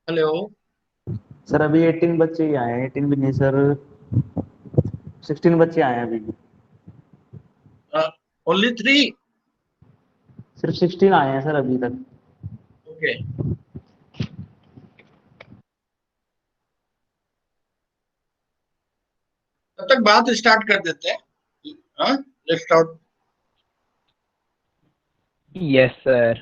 Hello. Sir अभी 18 बच्चे ही आए हैं। 18 भी नहीं सर, 16 बच्चे आए हैं अभी। Only three? सिर्फ 16 आए हैं सर अभी तक। ओके, तब तक बात स्टार्ट कर देते हैं। हाँ, let's start. Yes, sir.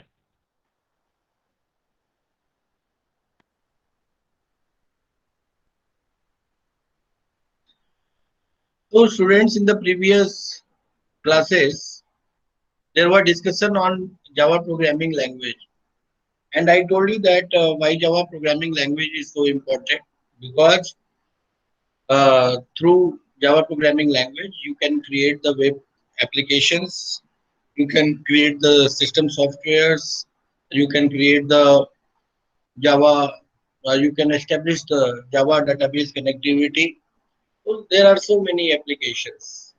So students, in the previous classes there were discussion on Java programming language, and I told you that why Java programming language is so important, because through Java programming language you can create the web applications, you can create the system softwares, you can create the Java, you can establish the Java database connectivity. So there are so many applications.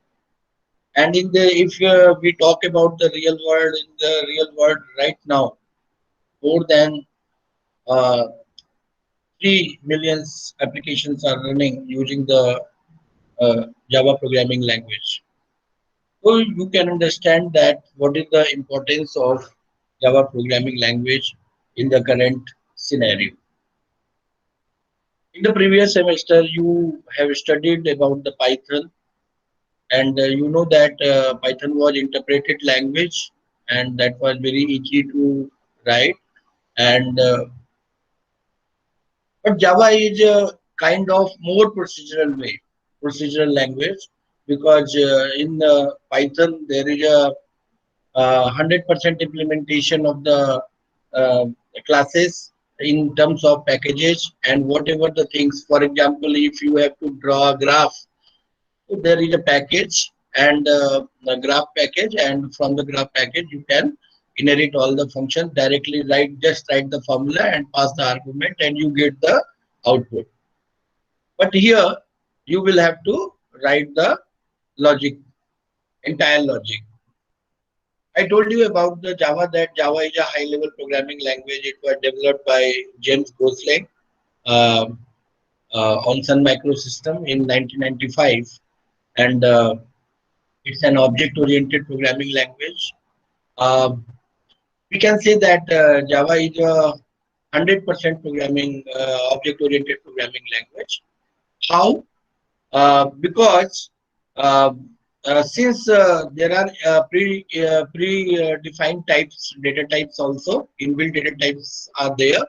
And in the if we talk about the real world, in the real world right now, more than uh, 3 millions applications are running using the Java programming language. So you can understand that what is the importance of Java programming language in the current scenario. In the previous semester, you have studied about the Python, and you know that Python was interpreted language, and that was very easy to write. And but Java is a kind of more procedural language, because in Python there is a 100% implementation of the uh, classes in terms of packages and whatever the things. For example, if you have to draw a graph, so there is a package, and a graph package, and from the graph package you can inherit all the functions directly. Just write the formula and pass the argument, and you get the output. But here you will have to write the logic, entire logic. I told you about the Java, that Java is a high level programming language. It was developed by James Gosling um on Sun Microsystem in 1995, and it's an object oriented programming language. Um we can say that Java is a 100% programming object oriented programming language. How? Because uh, since there are pre defined types, data types also, inbuilt data types are there,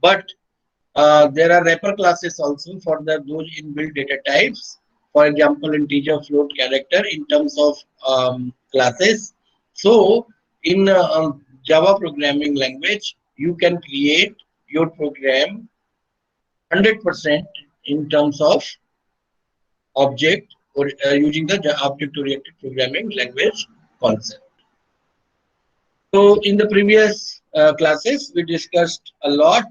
but there are wrapper classes also for those inbuilt data types. For example, integer, float, character in terms of classes. So in Java programming language, you can create your program 100% in terms of object, or using the object oriented programming language concept. So in the previous classes we discussed a lot.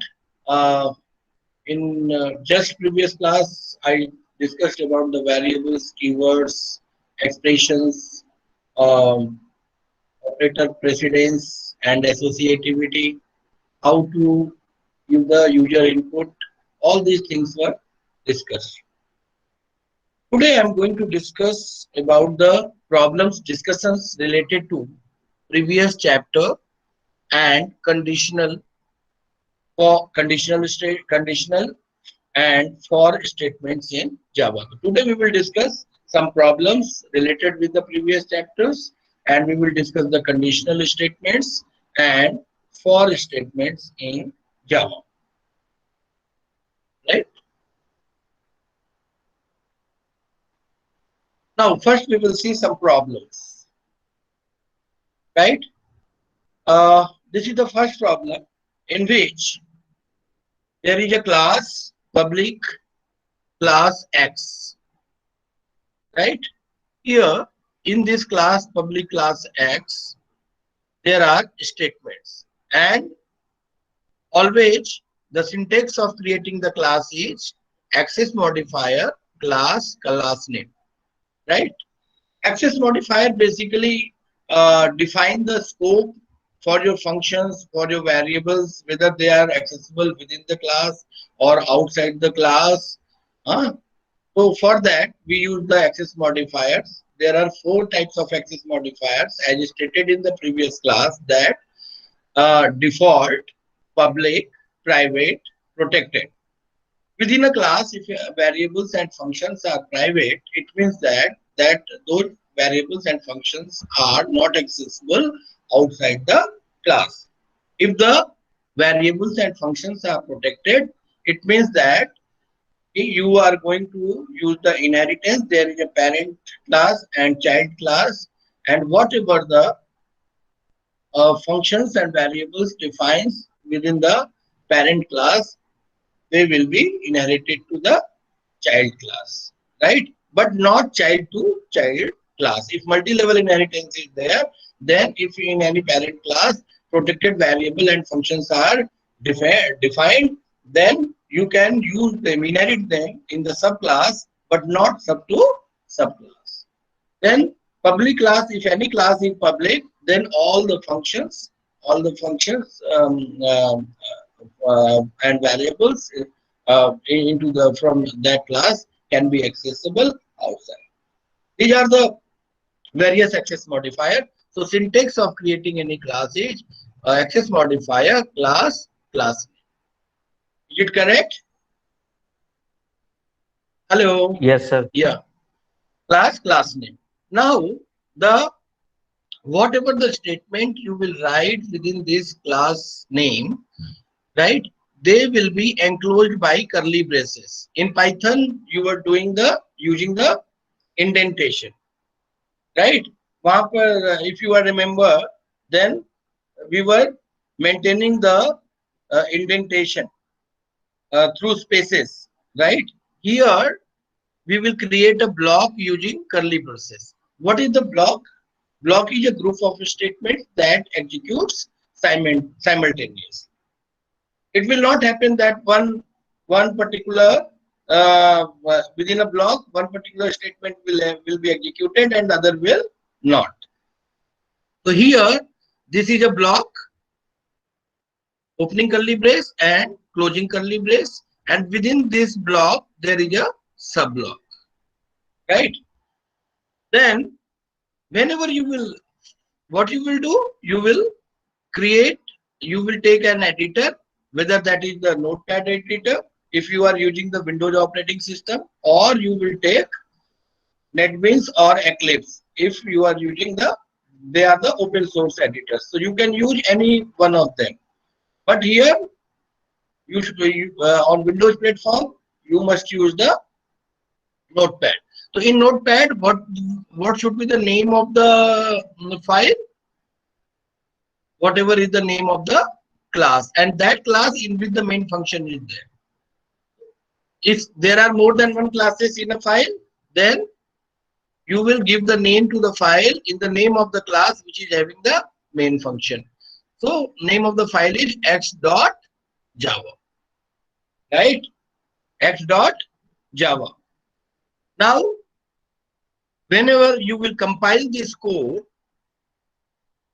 uh, in just previous class I discussed about the variables, keywords, expressions, um, operator precedence and associativity, how to give the user input. All these things were discussed. Today I am going to discuss about the problems discussions related to previous chapter and conditional and for statements in Java. Today we will discuss some problems related with the previous chapters, and we will discuss the conditional statements and for statements in Java. Right? Now first we will see some problems. Right? This is the first problem, in which there is a class public class X, right? Here in this class public class X, there are statements, and always the syntax of creating the class is access modifier class name, right? Access modifier basically define the scope for your functions, for your variables, whether they are accessible within the class or outside the class. Huh? So for that, we use the access modifiers. There are four types of access modifiers as stated in the previous class, that default, public, private, protected. Within a class, if variables and functions are private, it means that those variables and functions are not accessible outside the class. If the variables and functions are protected, it means that you are going to use the inheritance. There is a parent class and child class, and whatever the functions and variables defines within the parent class, they will be inherited to the child class, right? But not child to child class. If multi-level inheritance is there, then if in any parent class protected variable and functions are defined, then you can use them, inherit them in the subclass, but not sub to subclass. Then public class, if any class is public, then all the functions and variables into the from that class can be accessible outside. These are the various access modifier. So syntax of creating any class is access modifier class. Is it correct? Hello. Yes, sir. Yeah. Class name. Now the whatever the statement you will write within this class name, right, they will be enclosed by curly braces. In Python you are doing the using the indentation, right? वहाँ पर if you are remember, then we were maintaining the indentation through spaces, right? Here we will create a block using curly braces. What is the block? Block is a group of statements that executes simultaneously. It will not happen that one particular within a block one particular statement will be executed and the other will not. So here this is a block, opening curly brace and closing curly brace, and within this block there is a sub block, right? Then whenever you will, what you will do, you will create, you will take an editor, whether that is the notepad editor if you are using the Windows operating system, or you will take NetBeans or Eclipse if you are using they are the open source editors, so you can use any one of them. But here you should on Windows platform you must use the notepad. So in notepad, what should be the name of the file? Whatever is the name of the class, and that class in which the main function is there. If there are more than one classes in a file, then you will give the name to the file in the name of the class which is having the main function. So name of the file is x.java, right? x.java. Now whenever you will compile this code,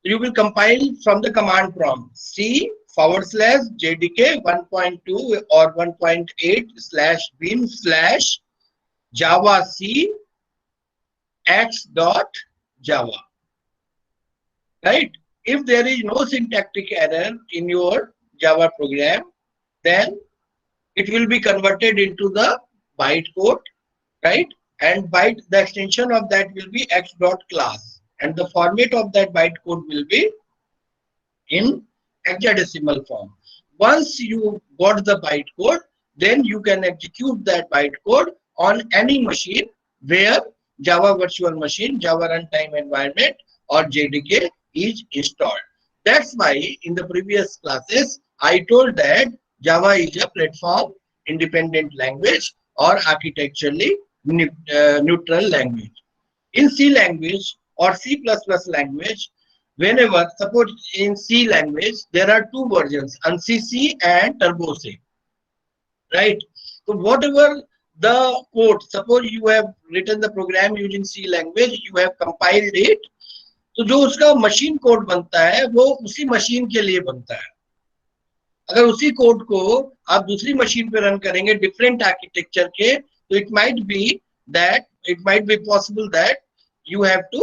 you will compile from the command prompt C/JDK 1.2 or 1.8/bin/javac x.java, right? If there is no syntactic error in your Java program, then it will be converted into the bytecode, right? And byte, the extension of that will be x.class, and the format of that bytecode will be in hexadecimal form. Once you got the bytecode, then you can execute that bytecode on any machine where Java Virtual Machine, Java Runtime Environment or JDK is installed. That's why in the previous classes I told that Java is a platform independent language or architecturally neutral language. In C language or C++ language, whenever, suppose in C language, there are two versions, ANSI C and Turbo C, right? So whatever the code, suppose you have written the program using C language, you have compiled it तो जो उसका machine code बनता है वो उसी machine के लिए बनता है। अगर उसी कोड को आप दूसरी मशीन पे रन करेंगे डिफरेंट आर्किटेक्चर के, तो it might be possible that you have to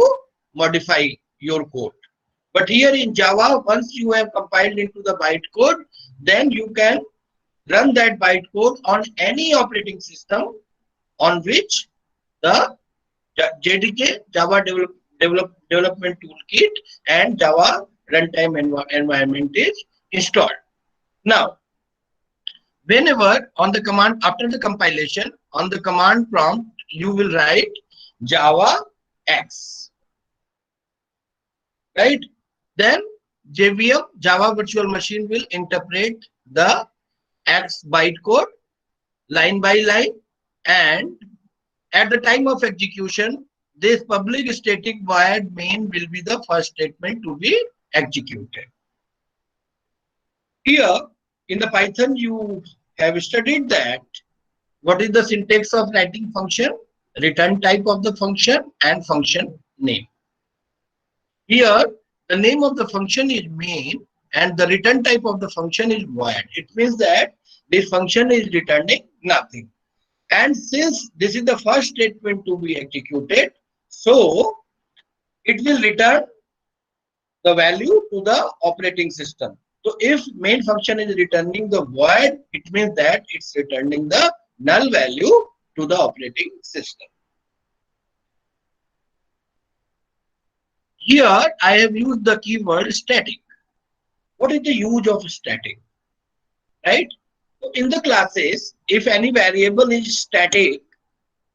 modify your code. But here in Java, once you have compiled into the bytecode, then you can run that bytecode on any operating system on which the JDK, Java Development Toolkit, and Java Runtime environment is installed. Now, whenever on the command, after the compilation, on the command prompt, you will write Java X, right? Then JVM, Java Virtual Machine, will interpret the X bytecode line by line, and at the time of execution, this public static void main will be the first statement to be executed. Here in the Python, you have studied that what is the syntax of writing function, return type of the function, and function name. Here, the name of the function is main and the return type of the function is void. It means that this function is returning nothing. And since this is the first statement to be executed, so it will return the value to the operating system. So if main function is returning the void, it means that it's returning the null value to the operating system. Here I have used the keyword static. What is the use of static? Right? So in the classes, if any variable is static,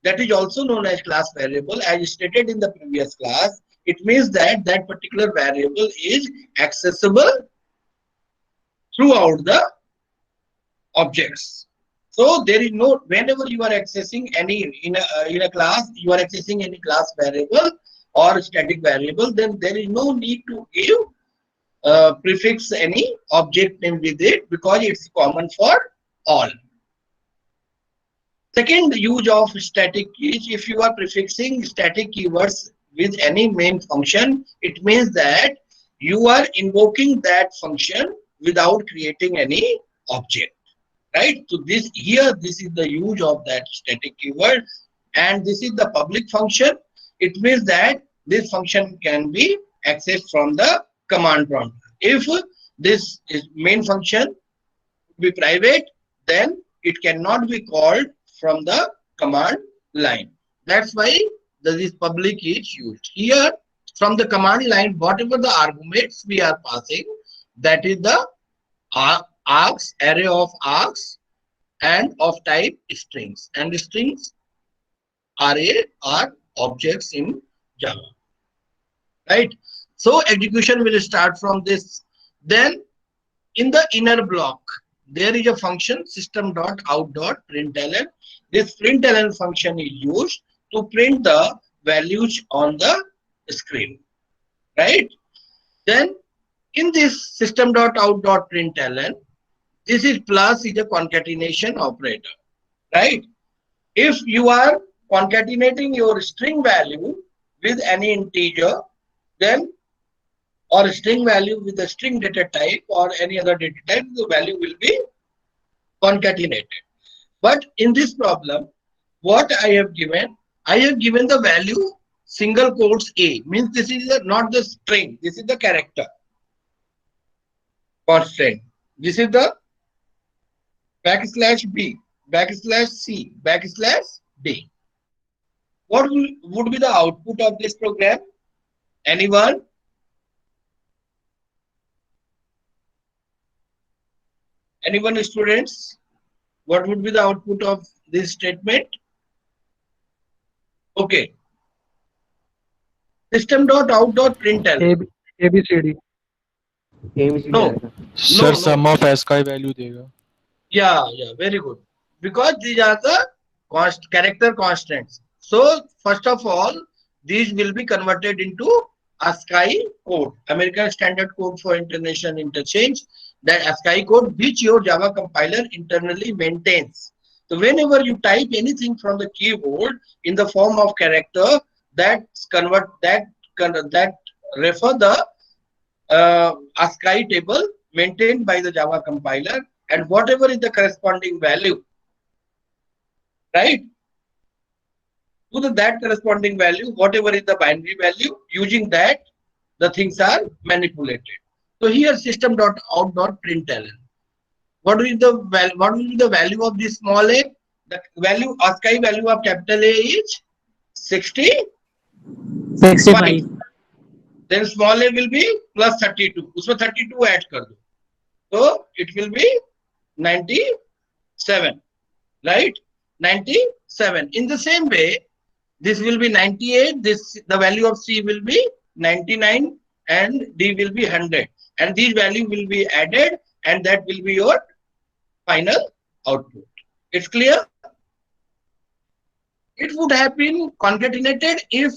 that is also known as class variable, as stated in the previous class, it means that that particular variable is accessible throughout the objects. So there is no, whenever you are accessing any in a class, you are accessing any class variable or static variable, then there is no need to give prefix any object name with it, because it's common for all. Second use of static is, if you are prefixing static keywords with any main function, it means that you are invoking that function without creating any object, right? So this here, this is the use of that static keyword, and this is the public function. It means that this function can be accessed from the command prompt. If this is main function be private, then it cannot be called from the command line. That's why this public is used. Here from the command line, whatever the arguments we are passing, that is the args, array of args, and of type strings. And strings are objects in Java, right? So execution will start from this. Then in the inner block, there is a function system.out.println. This println function is used to print the values on the screen, right? Then in this system.out.println, this is plus is a concatenation operator, right? If you are concatenating your string value with any integer, then or string value with the string data type or any other data type, the value will be concatenated. But in this problem, what I have given the value single quotes A, means this is not the string, this is the character constant. This is the \b, \c, \d. What would be the output of this program? Anyone? Anyone, students? What would be the output of this statement? Okay. System.out.println. ABCD. No. Sir, sum of ASCII value देगा. Yeah, very good. Because these are the character constants. So first of all, these will be converted into ASCII code, American Standard Code for International Interchange, that ASCII code which your Java compiler internally maintains. So whenever you type anything from the keyboard in the form of character, that refer the ASCII table maintained by the Java compiler, and whatever is the corresponding value, right? To that corresponding value, whatever is the binary value, using that the things are manipulated. So here system.out.println. What will be the value of this small a? The value ASCII value of capital A is 65. 65. Then small a will be plus 32. उसमें 32 add कर दो. So it will be 97, right? 97. In the same way, this will be 98. The value of C will be 99 and D will be 100. And these value will be added, and that will be your final output. It's clear? It would have been concatenated if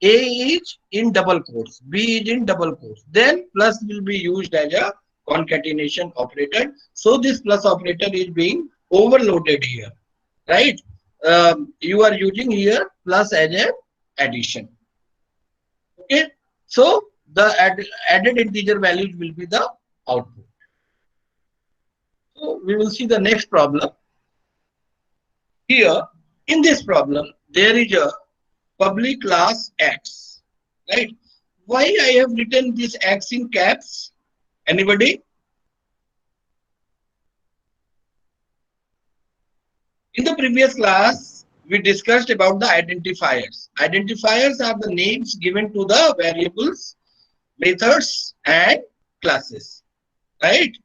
A is in double quotes, B is in double quotes. Then plus will be used as a concatenation operator. So this plus operator is being overloaded here, right? You are using here plus as a addition. Okay. So the added integer values will be the output. So we will see the next problem. Here in this problem, there is a public class X, right? Why I have written this X in caps? Anybody? In the previous class, we discussed about the identifiers. Identifiers are the names given to the variables, methods, and classes, right?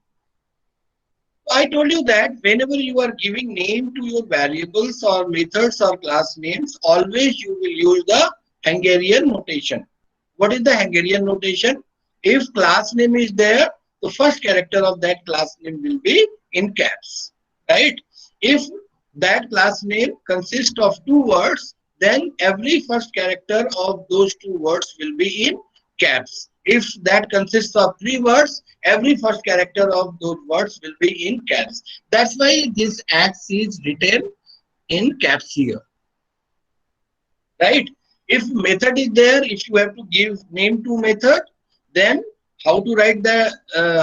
I told you that whenever you are giving name to your variables or methods or class names, always you will use the Hungarian notation. What is the Hungarian notation? If class name is there, the first character of that class name will be in caps, right? If that class name consists of 2 words, then every first character of those 2 words will be in caps. If that consists of 3 words, every first character of those words will be in caps. That's why this X is written in caps here, right? If method is there, if you have to give name to method, then how to write the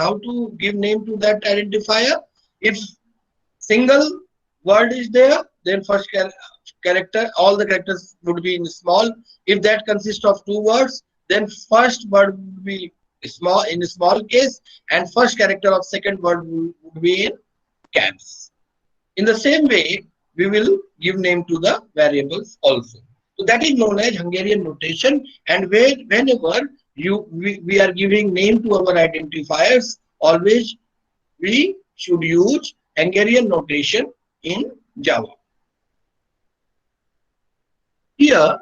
how to give name to that identifier? If single word is there, then first character, all the characters would be in small. If that consists of 2 words, then first word would be small in a small case, and first character of second word would be in caps. In the same way, we will give name to the variables also. So that is known as Hungarian notation, and whenever we are giving name to our identifiers, always we should use Hungarian notation in Java. Here,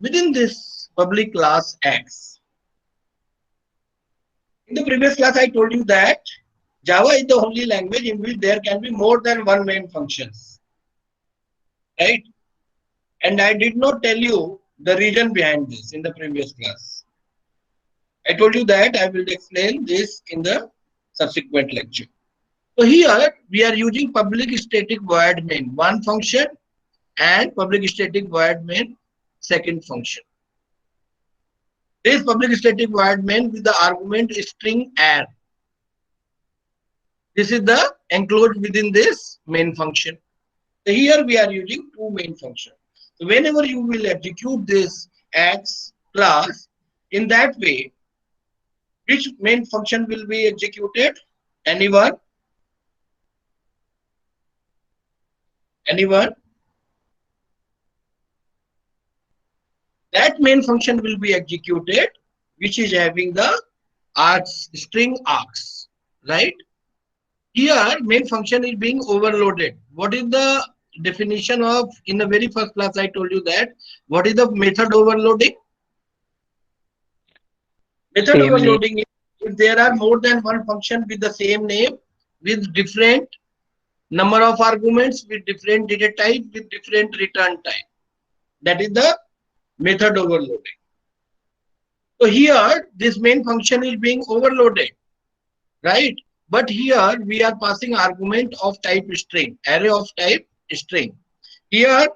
within this public class X, in the previous class I told you that Java is the only language in which there can be more than one main functions, right? And I did not tell you the reason behind this in the previous class. I told you that I will explain this in the subsequent lecture. So here we are using public static void main one function and public static void main second function. This public static void main with the argument string air. This is the enclosed within this main function. So here we are using 2 main functions. So whenever you will execute this X class, in that way, which main function will be executed? Anyone? Anyone? That main function will be executed, which is having the args, string args, right? Here, main function is being overloaded. What is the definition of, in the very first class I told you that, what is the method overloading? Method overloading is if there are more than one function with the same name, with different number of arguments, with different data type, with different return type. That is the method overloading. So here, this main function is being overloaded, right? But here we are passing argument of type string, array of type string. Here,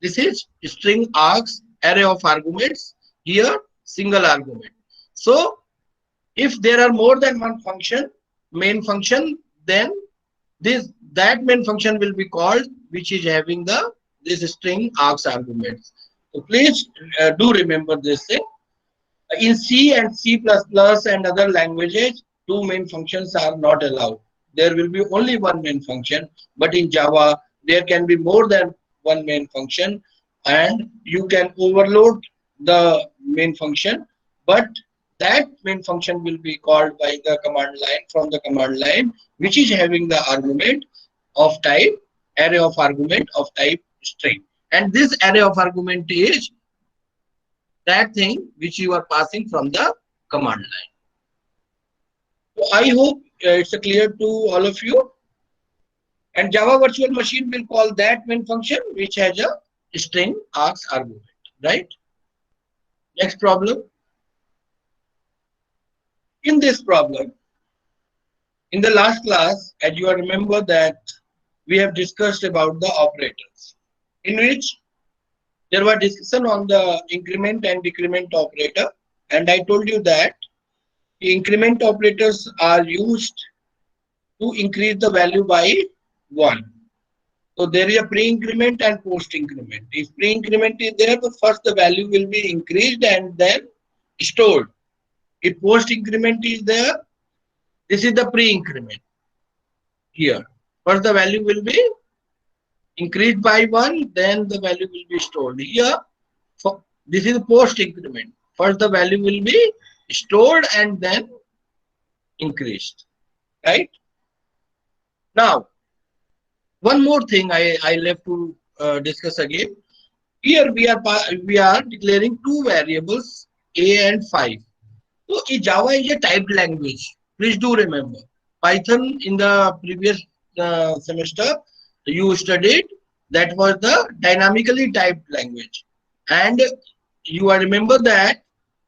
this is string args, array of arguments. Here single argument. So if there are more than one function, main function, then that main function will be called, which is having this string args arguments. So please do remember this thing. In C and C++ and other languages, two main functions are not allowed. There will be only one main function, but in Java, there can be more than one main function, and you can overload the main function, but that main function will be called by the command line, from the command line, which is having the argument of type, array of argument of type string. And this array of argument is that thing which you are passing from the command line. So I hope it's clear to all of you. And Java Virtual Machine will call that main function which has a string args argument, right? Next problem. In this problem, in the last class, as you remember that we have discussed about the operators, in which there was discussion on the increment and decrement operator, and I told you that the increment operators are used to increase the value by 1. So there is a pre-increment and post-increment. If pre-increment is there, the first the value will be increased and then stored. If post-increment is there, this is the pre-increment. Here, first the value will be increased by 1, then the value will be stored. Here, this is post-increment. First the value will be stored and then increased, right? Now, one more thing I left to discuss again. Here we are declaring two variables, a and 5. So Java is a typed language. Please do remember. Python in the previous semester you studied, that was the dynamically typed language, and you are remember that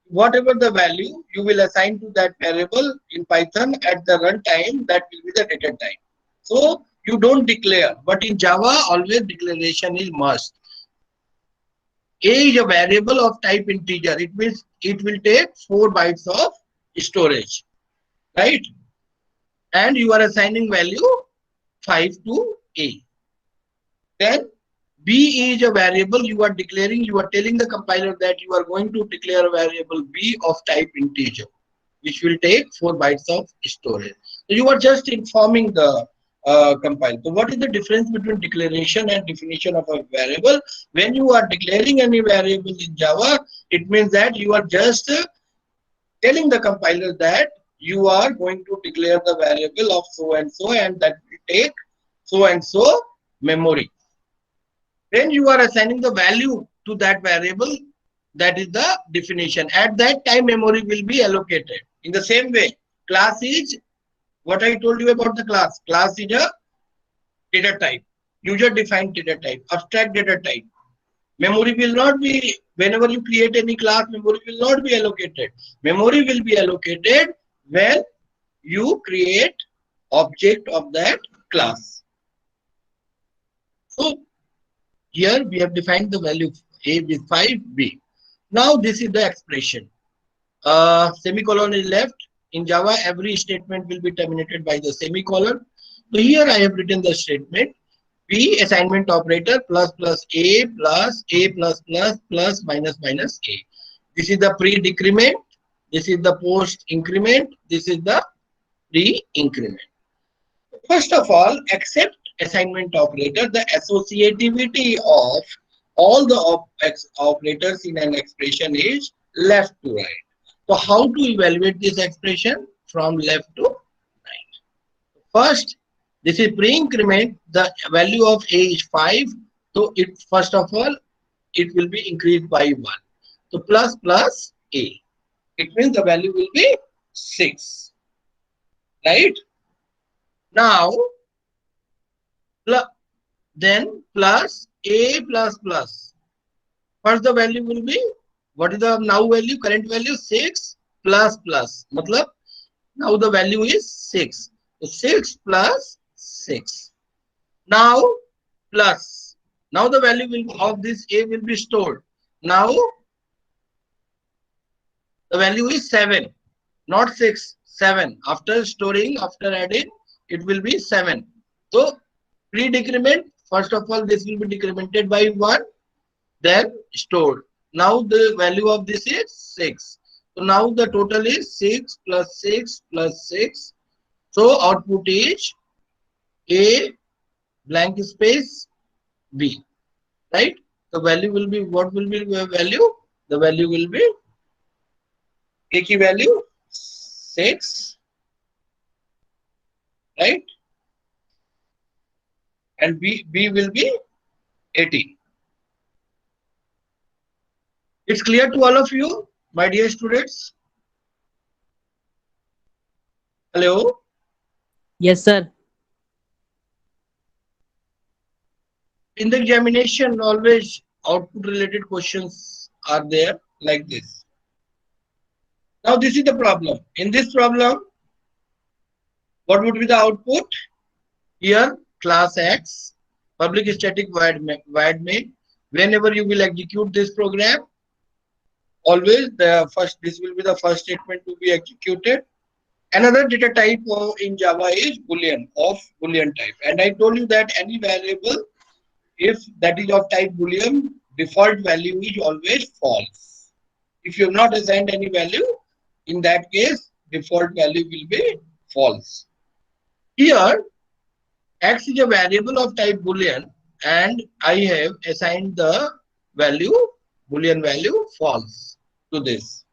whatever the value you will assign to that variable in Python at the runtime, that will be the data type. So you don't declare, but in Java always declaration is must. A is a variable of type integer. It means it will take 4 bytes of storage, right? And you are assigning value 5 to A. Then B is a variable you are declaring, you are telling the compiler that you are going to declare a variable B of type integer, which will take 4 bytes of storage. So you are just informing the compiler. So what is the difference between declaration and definition of a variable? When you are declaring any variable in Java, it means that you are just telling the compiler that you are going to declare the variable of so and so, and that will take so and so memory. When you are assigning the value to that variable, that is the definition. At that time, memory will be allocated. In the same way, class is what I told you about the class. Class is a data type, user defined data type, abstract data type. Memory will not be, whenever you create any class, memory will not be allocated. Memory will be allocated when you create object of that class. So here we have defined the value A with 5, B. Now this is the expression. Semicolon is left. In Java, every statement will be terminated by the semicolon. So here I have written the statement. B assignment operator plus A plus minus A. This is the pre-decrement. This is the post-increment. This is the pre-increment. First of all, except assignment operator, the associativity of all the operators in an expression is left to right. So how to evaluate this expression from left to right? First, this is pre-increment. The value of A is 5. So it, first of all, it will be increased by 1. So plus A. It means the value will be 6. Right? Now, then plus A plus. First the value will be, what is the now value, current value? 6 plus. Matlab, now the value is 6. So 6 plus 6. Now plus. Now the value will of this A will be stored. Now The value is 7, not 6, 7. After storing, after adding, it will be 7. So pre-decrement, first of all, this will be decremented by 1, then stored. Now the value of this is 6. So now the total is 6 plus 6 plus 6. So output is A blank space B, right? The value will be, what will be the value? The value will be A की value 6, right? And B will be 80. It's clear to all of you, my dear students? Hello? Yes, sir. In the examination, always output related questions are there like this. Now this is the problem. In this problem, what would be the output? Here, class X, public static void main. Whenever you will execute this program, always this will be the first statement to be executed. Another data type in Java is Boolean, of Boolean type. And I told you that any variable, if that is of type Boolean, default value is always false. If you have not assigned any value, in that case, default value will be false. Here, X is a variable of type Boolean and I have assigned the value, Boolean value, false to this.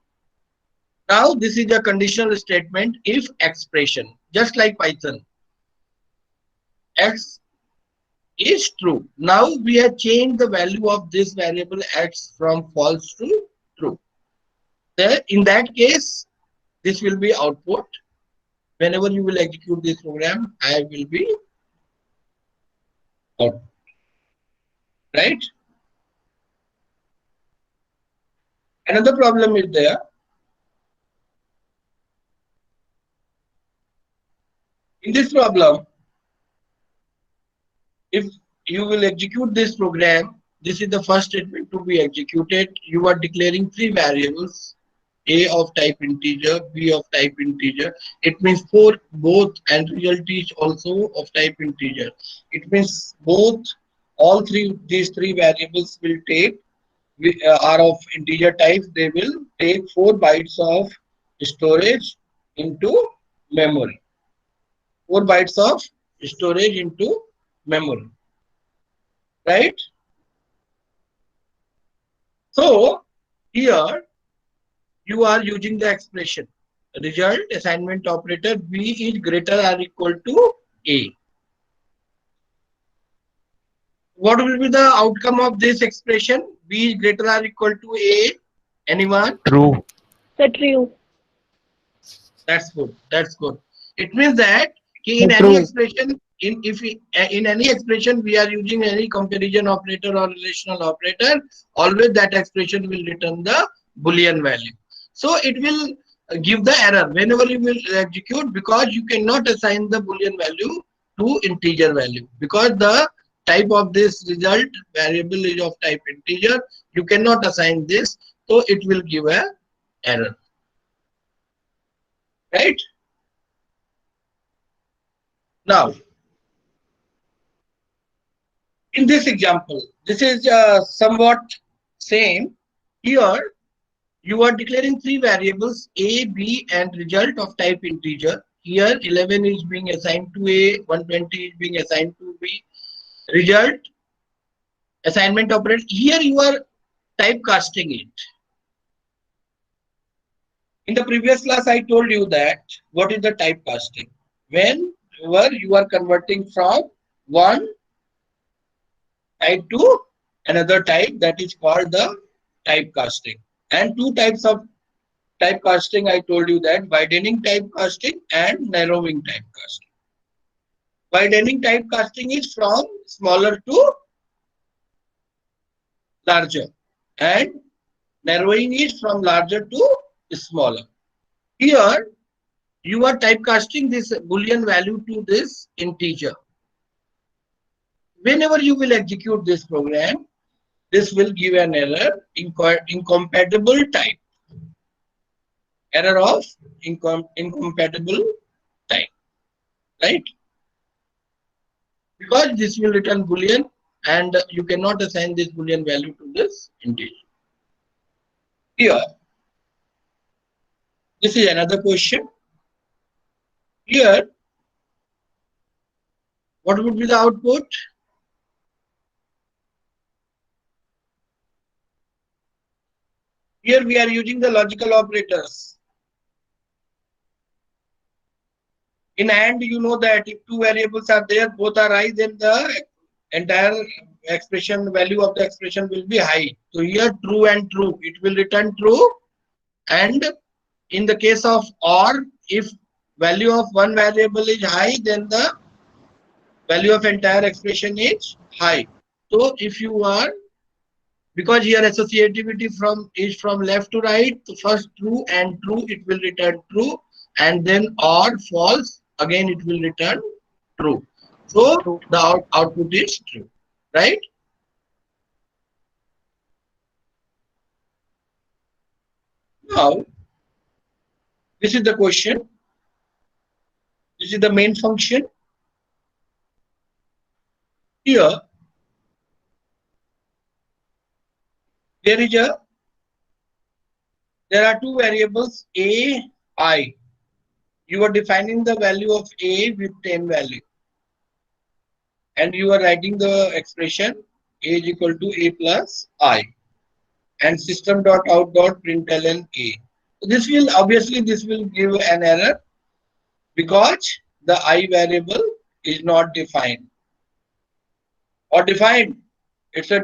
Now, this is a conditional statement if expression, just like Python. X is true. Now, we have changed the value of this variable X from false to true. Then, in that case, this will be output. Whenever you will execute this program, I will be out. Right? Another problem is there. In this problem, if you will execute this program, this is the first statement to be executed. You are declaring three variables, A of type integer, B of type integer. It means for both, and result is also of type integer. It means all these three variables will take, are of integer type. They will take 4 bytes of storage into memory. 4 bytes of storage into memory, right? So here you are using the expression result assignment operator B is greater or equal to A. What will be the outcome of this expression? B is greater or equal to A. Anyone? True. So true. That's good. That's good. It means that in any True. expression, in any expression we are using any comparison operator or relational operator, always that expression will return the Boolean value. So it will give the error whenever you will execute, because you cannot assign the Boolean value to integer value, because the type of this result variable is of type integer. You cannot assign this, so it will give a error. Right? Now, in this example, this is somewhat same. Here, you are declaring three variables A, B, and result of type integer. Here, 11 is being assigned to A, 120 is being assigned to B. Result, assignment operator. Here, you are typecasting it. In the previous class, I told you that what is the typecasting. Whenever you are converting from one type to another type, that is called the typecasting. And two types of typecasting, I told you that widening typecasting and narrowing typecasting. Widening typecasting is from smaller to larger, and narrowing is from larger to smaller. Here, you are typecasting this Boolean value to this integer. Whenever you will execute this program, this will give an error, incompatible type. error of incompatible time, right? Because this will return boolean and you cannot assign this boolean value to this integer. Here, this is another question. Here, what would be the output? Here we are using the logical operators. In AND, you know that if two variables are there, both are high, then the entire expression value of the expression will be high. So here true and true, it will return true. And in the case of OR, if value of one variable is high, then the value of entire expression is high. So if you are, because here associativity is from left to right, so first true and true, it will return true, and then OR false, again it will return true. So the output is true, right? Now, this is the question. This is the main function. Here, there are two variables a, I. You are defining the value of a with 10 value, and you are writing the expression a is equal to a plus I, and system.out.println a. This will obviously give an error because the I variable is not defined or defined. It's a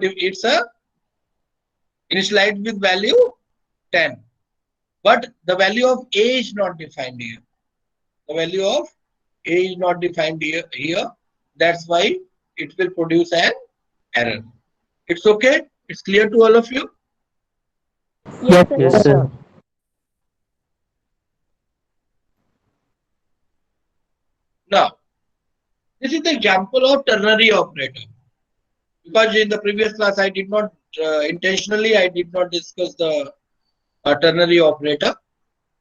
initialized with value 10, but the value of a is not defined here. The value of a is not defined here. That's why it will produce an error. It's okay. It's clear to all of you. Yes, sir. Yes, sir. Now, this is the example of ternary operator. Because in the previous class, I did not intentionally, I did not discuss the ternary operator.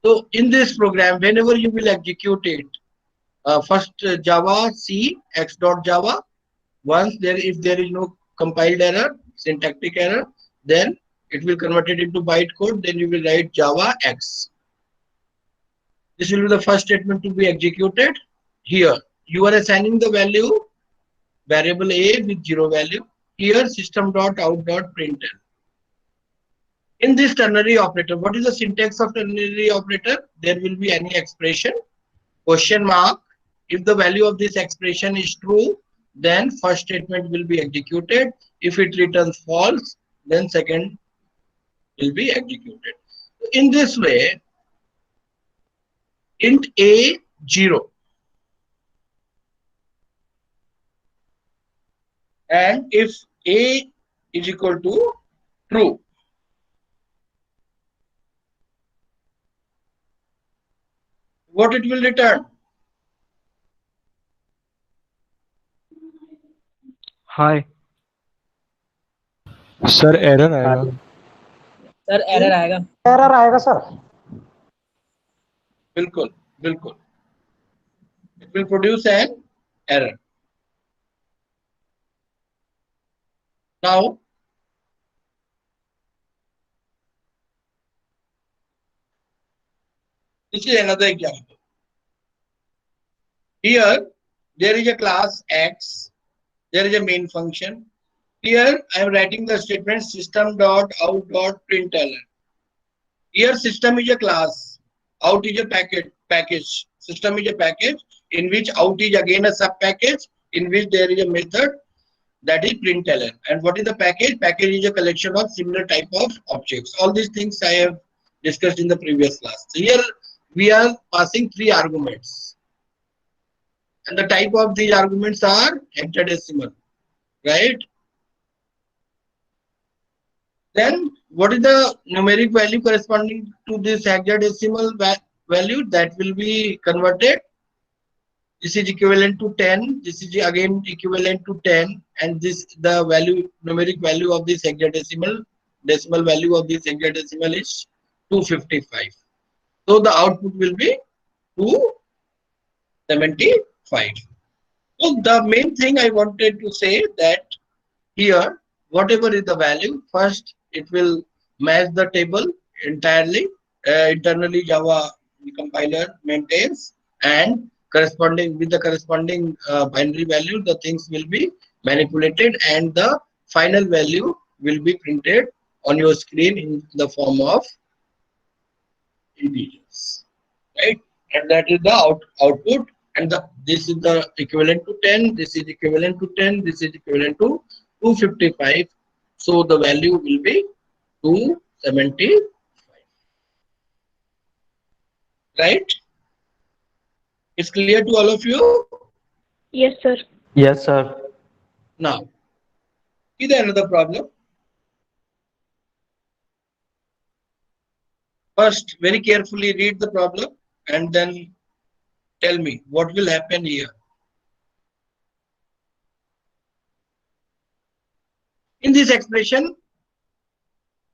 So in this program, whenever you will execute it, first Java C x.java. Once if there is no compiled error, syntactic error, then it will convert it into bytecode. Then you will write Java X. This will be the first statement to be executed. Here you are assigning the value variable a with 0 value. Here system.out.println. In this ternary operator, what is the syntax of ternary operator? There will be any expression, question mark. If the value of this expression is true, then first statement will be executed. If it returns false, then second will be executed. In this way, int a 0 and if a is equal to true, what it will return? Hi. Sir error आएगा. Sir error आएगा. Error आएगा sir. बिल्कुल बिल्कुल. It will produce an error. Now, this is another example. Here, there is a class X. There is a main function. Here, I am writing the statement system.out.println. Here, system is a class. Out is a package. System is a package in which out is again a sub package in which there is a method that is println. And what is the package? Package is a collection of similar type of objects. All these things I have discussed in the previous class. So here we are passing 3 arguments. And the type of these arguments are hexadecimal, right? Then what is the numeric value corresponding to this hexadecimal value that will be converted? This is equivalent to 10. This is again equivalent to 10, and this the numeric value of this decimal value of this hexadecimal is 255. So the output will be 275. So the main thing I wanted to say that here, whatever is the value, first it will match the table entirely. Internally, Java compiler maintains, and corresponding with the corresponding binary value, the things will be manipulated, and the final value will be printed on your screen in the form of integers, right? And that is the output, and this is the equivalent to 10, this is equivalent to 10, this is equivalent to 255. So the value will be 275, right? It's clear to all of you. Yes, sir. Yes, sir. Now see the another problem. First, very carefully read the problem and then tell me what will happen here. In this expression,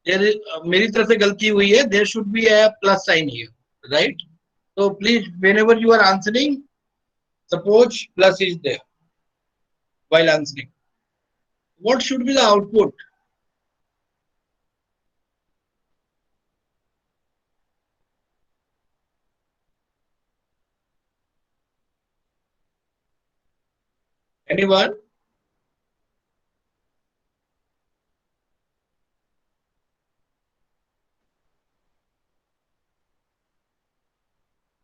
there is मेरी तरफ से गलती हुई है. There should be a plus sign here, right? So please, whenever you are answering, suppose plus is there while answering. What should be the output? Anyone?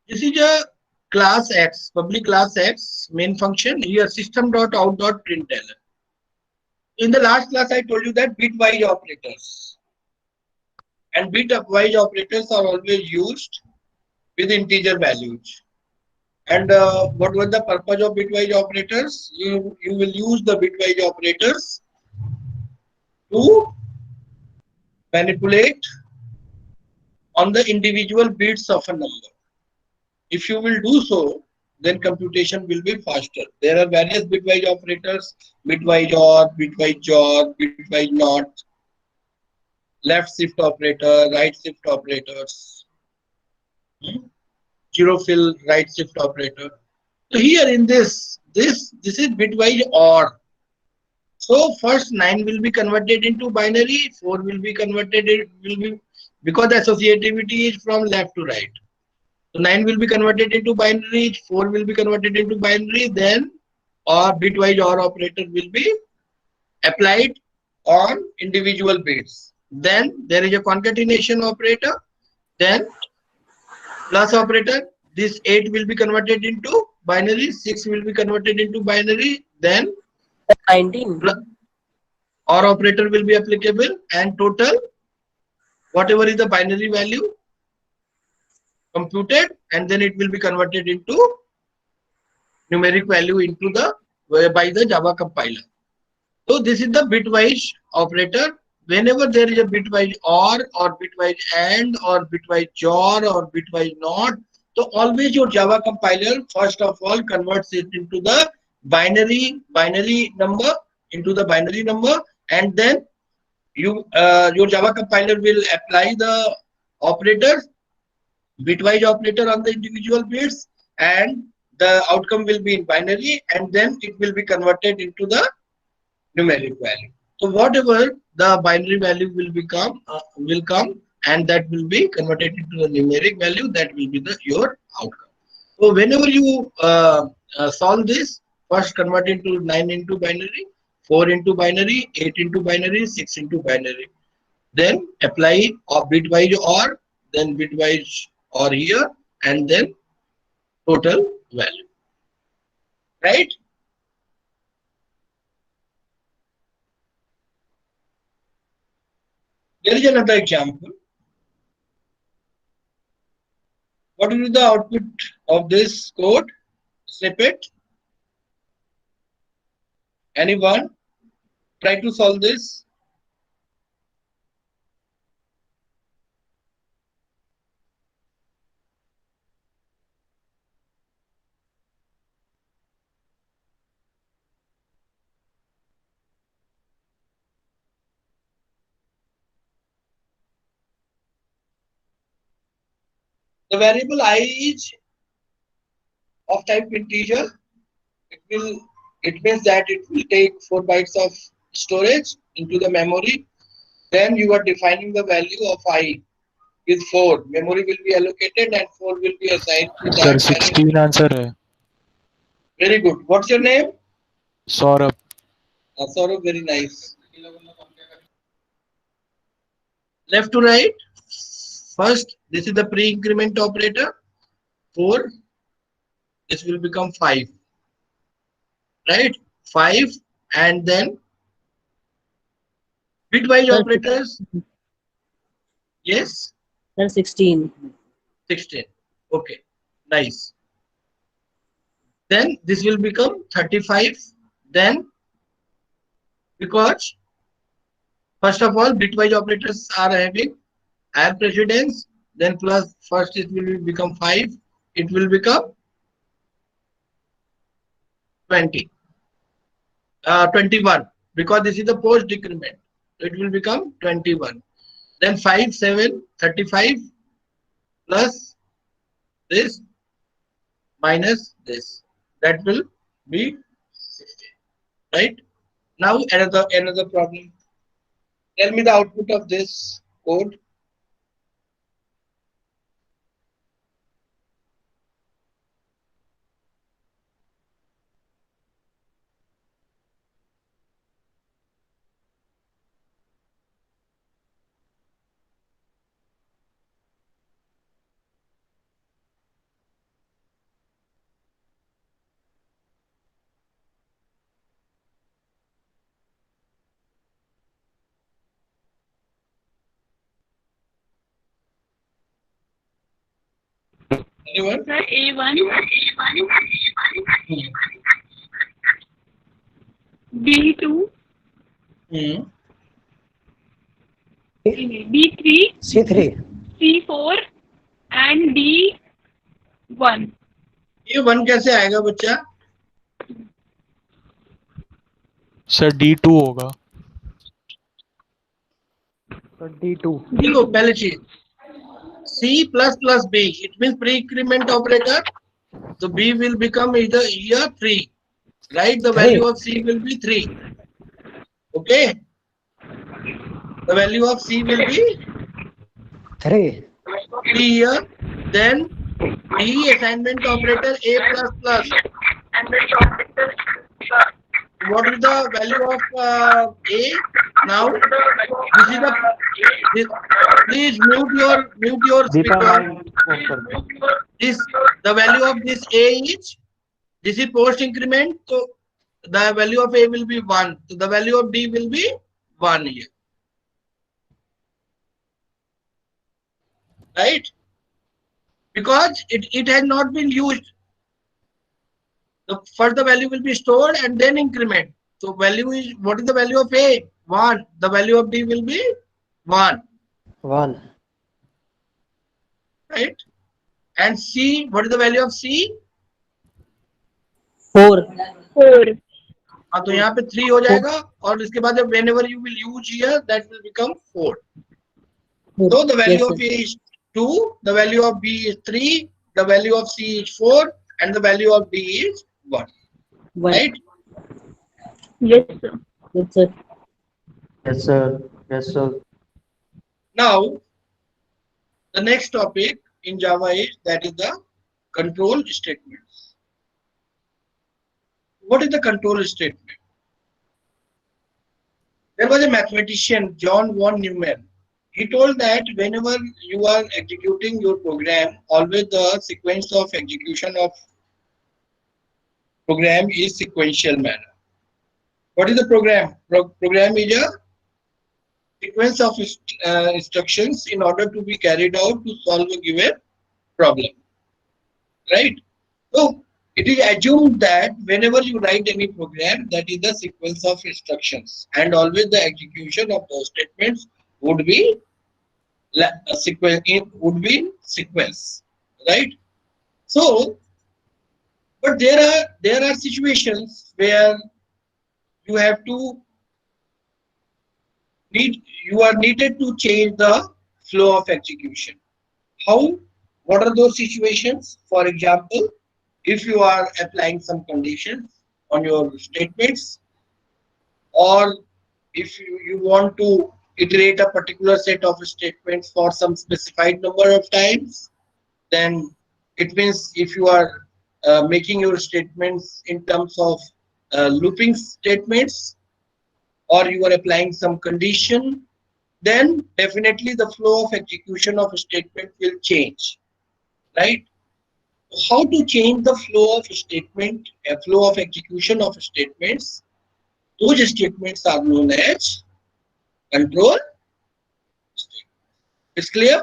This is a class X, public class X main function here, system.out.println. In the last class, I told you that bitwise operators, and bitwise operators are always used with integer values. And what was the purpose of bitwise operators? You will use the bitwise operators to manipulate on the individual bits of a number. If you will do so, then computation will be faster. There are various bitwise operators: bitwise OR, bitwise JOR, bitwise NOT, left shift operator, right shift operators, zero fill right shift operator. So here in this is bitwise OR. So first 9 will be converted into binary, 4 will be converted, it will be, because the associativity is from left to right. So 9 will be converted into binary, 4 will be converted into binary, then or bitwise OR operator will be applied on individual bits. Then there is a concatenation operator, then plus operator. This 8 will be converted into binary, 6 will be converted into binary, then 19. OR operator will be applicable, and total whatever is the binary value computed, and then it will be converted into numeric value into the by the Java compiler. So this is the bitwise operator. Whenever there is a bitwise or bitwise AND or bitwise JOR or bitwise NOT, so always your Java compiler first of all converts it into the binary number, and then your Java compiler will apply the operators, bitwise operator on the individual bits, and the outcome will be in binary, and then it will be converted into the numeric value. So whatever the binary value will come, and that will be converted into the numeric value. That will be your outcome. So whenever you solve this, first convert into 9 into binary, 4 into binary, 8 into binary, 6 into binary. Then apply bitwise OR, then bitwise OR here, and then total value. Right? There is another example. What will be the output of this code snippet? Anyone? Try to solve this. The variable I is of type integer. It means that it will take 4 bytes of storage into the memory. Then you are defining the value of I is 4. Memory will be allocated and 4 will be assigned to sir that array. 16 answer है. Very good. What's your name? Saurabh. Saurabh, very nice. Left to right. First, this is the pre-increment operator. 4. This will become 5. Right? 5 and then bitwise Sir, operators. Yes? Sir, 16. 16. Okay. Nice. Then this will become 35. Then, because first of all, bitwise operators are having add precedence, then plus first it will become 5. It will become 20. 21, because this is the post decrement. It will become 21. Then 5, 7, 35 plus this minus this. That will be 60. Right? Now another problem. Tell me the output of this code. Anyone? Sir, A1, B2, Hmm. B3, C3. C4 and D1. ये 1 कैसे आएगा बच्चा? Sir D2 होगा. D2. देखो पहले चीज C plus plus B. It means pre-increment operator. So B will become either here 3. Right? The value of C will be 3. Okay? The value of C will be 3. 3 here. Then D assignment operator A plus plus. What is the value of A? Now this is the please mute your Deepa speaker. Mike off कर दो. This the value of this A is, this is post increment, so the value of A will be 1. So the value of D will be 1 here. Right? Because it has not been used. The first the value will be stored and then increment. So value is, what is the value of A? 1. The value of D will be 1. 1. Right? And C, what is the value of C? 4. 4. हाँ तो यहाँ पे 3 हो जाएगा और इसके बाद whenever you will use here, that will become 4. So the value Yes, of A is 2, the value of B is 3, the value of C is 4, and the value of D is 1. 1. Right? Yes, sir. Yes, sir. Yes sir. Yes sir. Now, the next topic in Java is, that is the control statements. What is the control statement? There was a mathematician, John von Neumann. He told that whenever you are executing your program, always the sequence of execution of program is sequential manner. What is the program? Program is a sequence of instructions in order to be carried out to solve a given problem. Right? So it is assumed that whenever you write any program, that is the sequence of instructions, and always the execution of those statements would be sequence, right? So, but there are situations where you have to you are needed to change the flow of execution. How? What are those situations? For example, if you are applying some conditions on your statements, or if you want to iterate a particular set of statements for some specified number of times, then it means if you are making your statements in terms of looping statements, or you are applying some condition, then definitely the flow of execution of a statement will change, right? How to change the flow of statement, flow of execution of statements? Those statements are known as control statements. It's clear?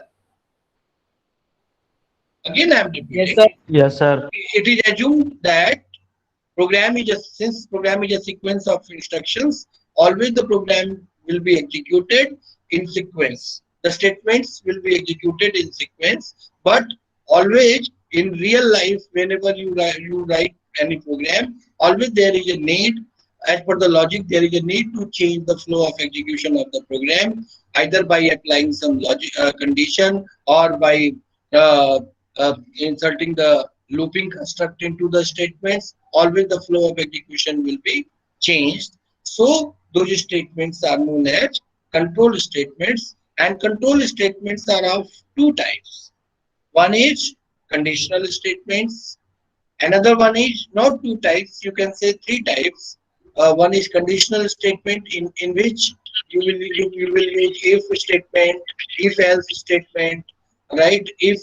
Again, I am Yes, repeating. sir. Yes, sir. It is assumed that since program is a sequence of instructions, always the program will be executed in sequence. The statements will be executed in sequence, but always in real life, whenever you write any program, always there is a need, as per the logic, there is a need to change the flow of execution of the program, either by applying some logic condition, or by uh, inserting the looping construct into the statements. Always the flow of execution will be changed. So those statements are known as control statements, and control statements are of two types. One is conditional statements. Another one is not two types, you can say three types. One is conditional statement, in which you will use if statement, if else statement, right? If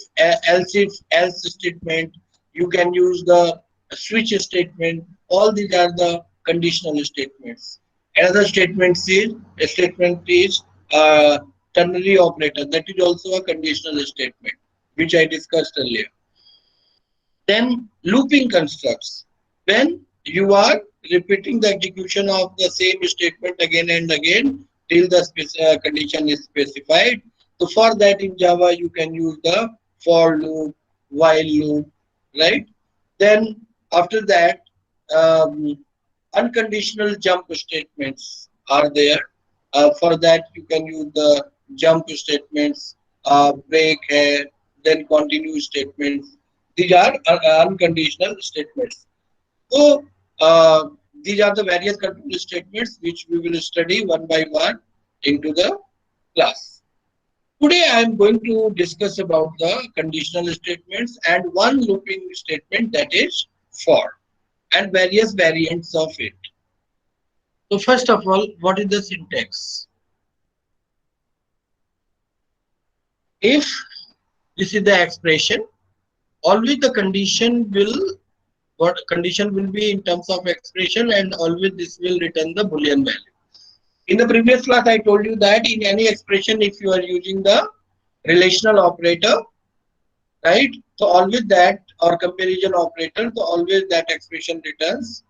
else statement. You can use the switch statement. All these are the conditional statements. Another statement is ternary operator. That is also a conditional statement, which I discussed earlier. Then looping constructs. When you are repeating the execution of the same statement again and again till the condition is specified. So for that in Java you can use the for loop, while loop, right? Then after that, um, unconditional jump statements are there. For that you can use the jump statements, break, then continue statements. These are unconditional statements. So these are the various control statements which we will study one by one into the class. Today I am going to discuss about the conditional statements and one looping statement, that is for, and various variants of it. So first of all, what is the syntax? If this is the expression, always the condition will, what condition will be in terms of expression, and always this will return the Boolean value. In the previous class, I told you that in any expression, if you are using the relational operator, right? So always that, or comparison operator, so always that expression returns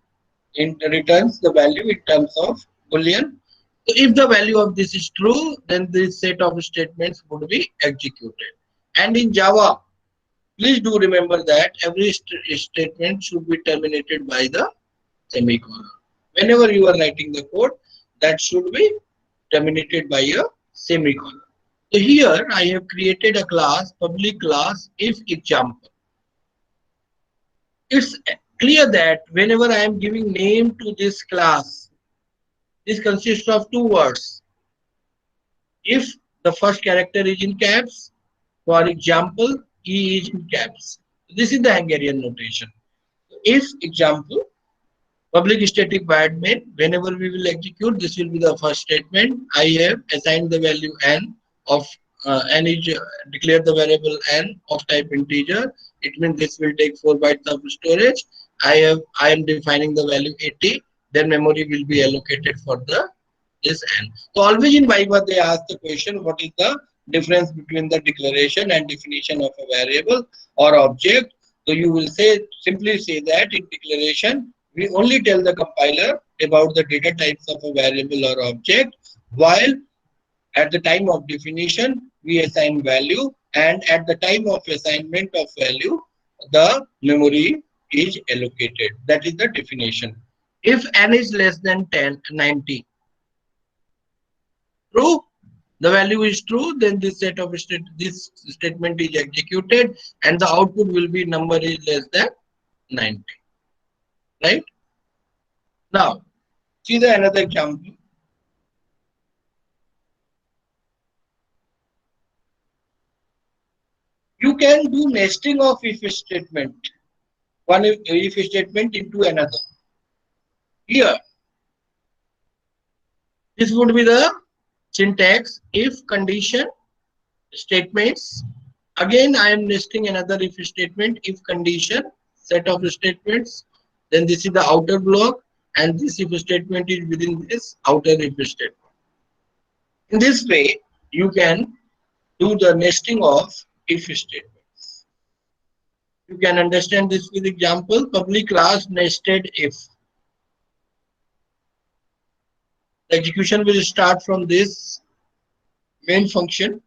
the value in terms of Boolean. So if the value of this is true, then this set of statements would be executed. And in Java, please do remember that every statement should be terminated by the semicolon. Whenever you are writing the code, that should be terminated by a semicolon. So here I have created a class, public class if example. It's clear that whenever I am giving name to this class, this consists of two words. If the first character is in caps, for example, E is in caps. This is the Hungarian notation. If example, public static void main, whenever we will execute, this will be the first statement. I have assigned the value n of n is declared the variable n of type integer. It means this will take 4 bytes of storage. I am defining the value 80. Then memory will be allocated for the this n. So always in Viva they ask the question, what is the difference between the declaration and definition of a variable or object? So you will simply say that in declaration we only tell the compiler about the data types of a variable or object, while at the time of definition we assign value, and at the time of assignment of value the memory is allocated. That is the definition. If n is less than 90, true. the value is true, then this set of this statement is executed, and the output will be number is less than 90. Right? Now, see the another example. You can do nesting of if statement, one if statement into another. Here, this would be the syntax if condition statements. Again, I am nesting another if statement, if condition, set of statements. Then this is the outer block, and this if statement is within this outer if statement. In this way, you can do the nesting of if statements. You can understand this with example. Public class nested if. The execution will start from this main function.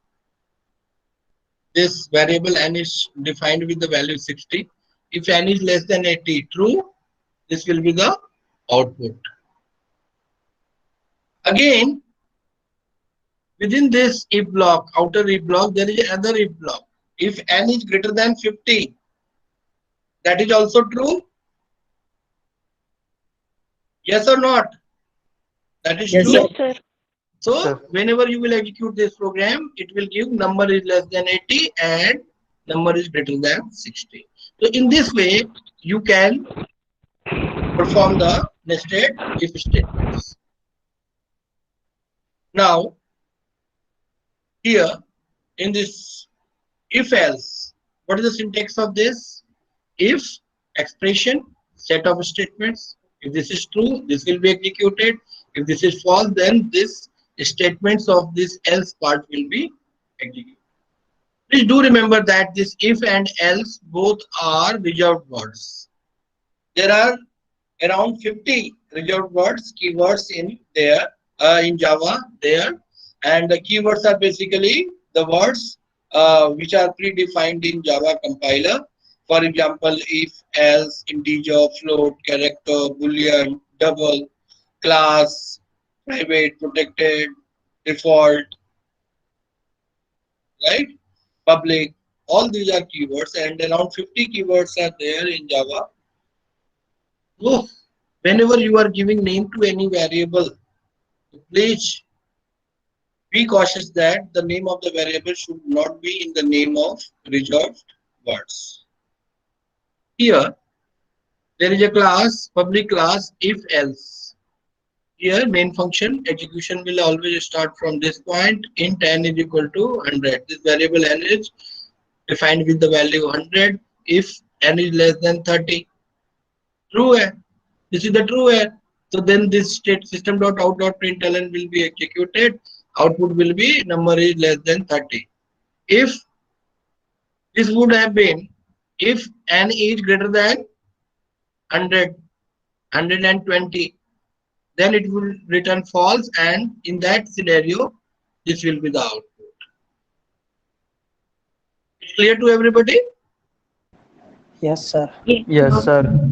This variable n is defined with the value 60. If n is less than 80, true, this will be the output. Again, within this if block, outer if block, there is another if block. If n is greater than 50, that is also true. Yes or not? That is Yes, true. sir. Yes, sir. So Sir. whenever you will execute this program, it will give number is less than 80 and number is greater than 60. So in this way, you can perform the nested if statements. Now, here in this if else, what is the syntax of this? If expression, set of statements. If this is true, this will be executed. If this is false, then this statements of this else part will be executed. Please do remember that this if and else both are reserved words. There are around 50 reserved words, keywords in there, in Java there, and the keywords are basically the words which are predefined in Java compiler. For example, if, else, integer, float, character, boolean, double, class, private, protected, default, right? Public. All these are keywords, and around 50 keywords are there in Java. So, whenever you are giving name to any variable, please be cautious that the name of the variable should not be in the name of reserved words. Here, there is a class, public class, if else. Here, main function execution will always start from this point. Int n is equal to 100. This variable n is defined with the value 100 if n is less than 30. True hai. This is the true hai. So then this state system.out.println will be executed. Output will be number is less than 30. If this would have been if n is greater than 100, 120, then it will return false, and in that scenario, this will be the output. It's clear to everybody? Yes, sir. Yes, sir.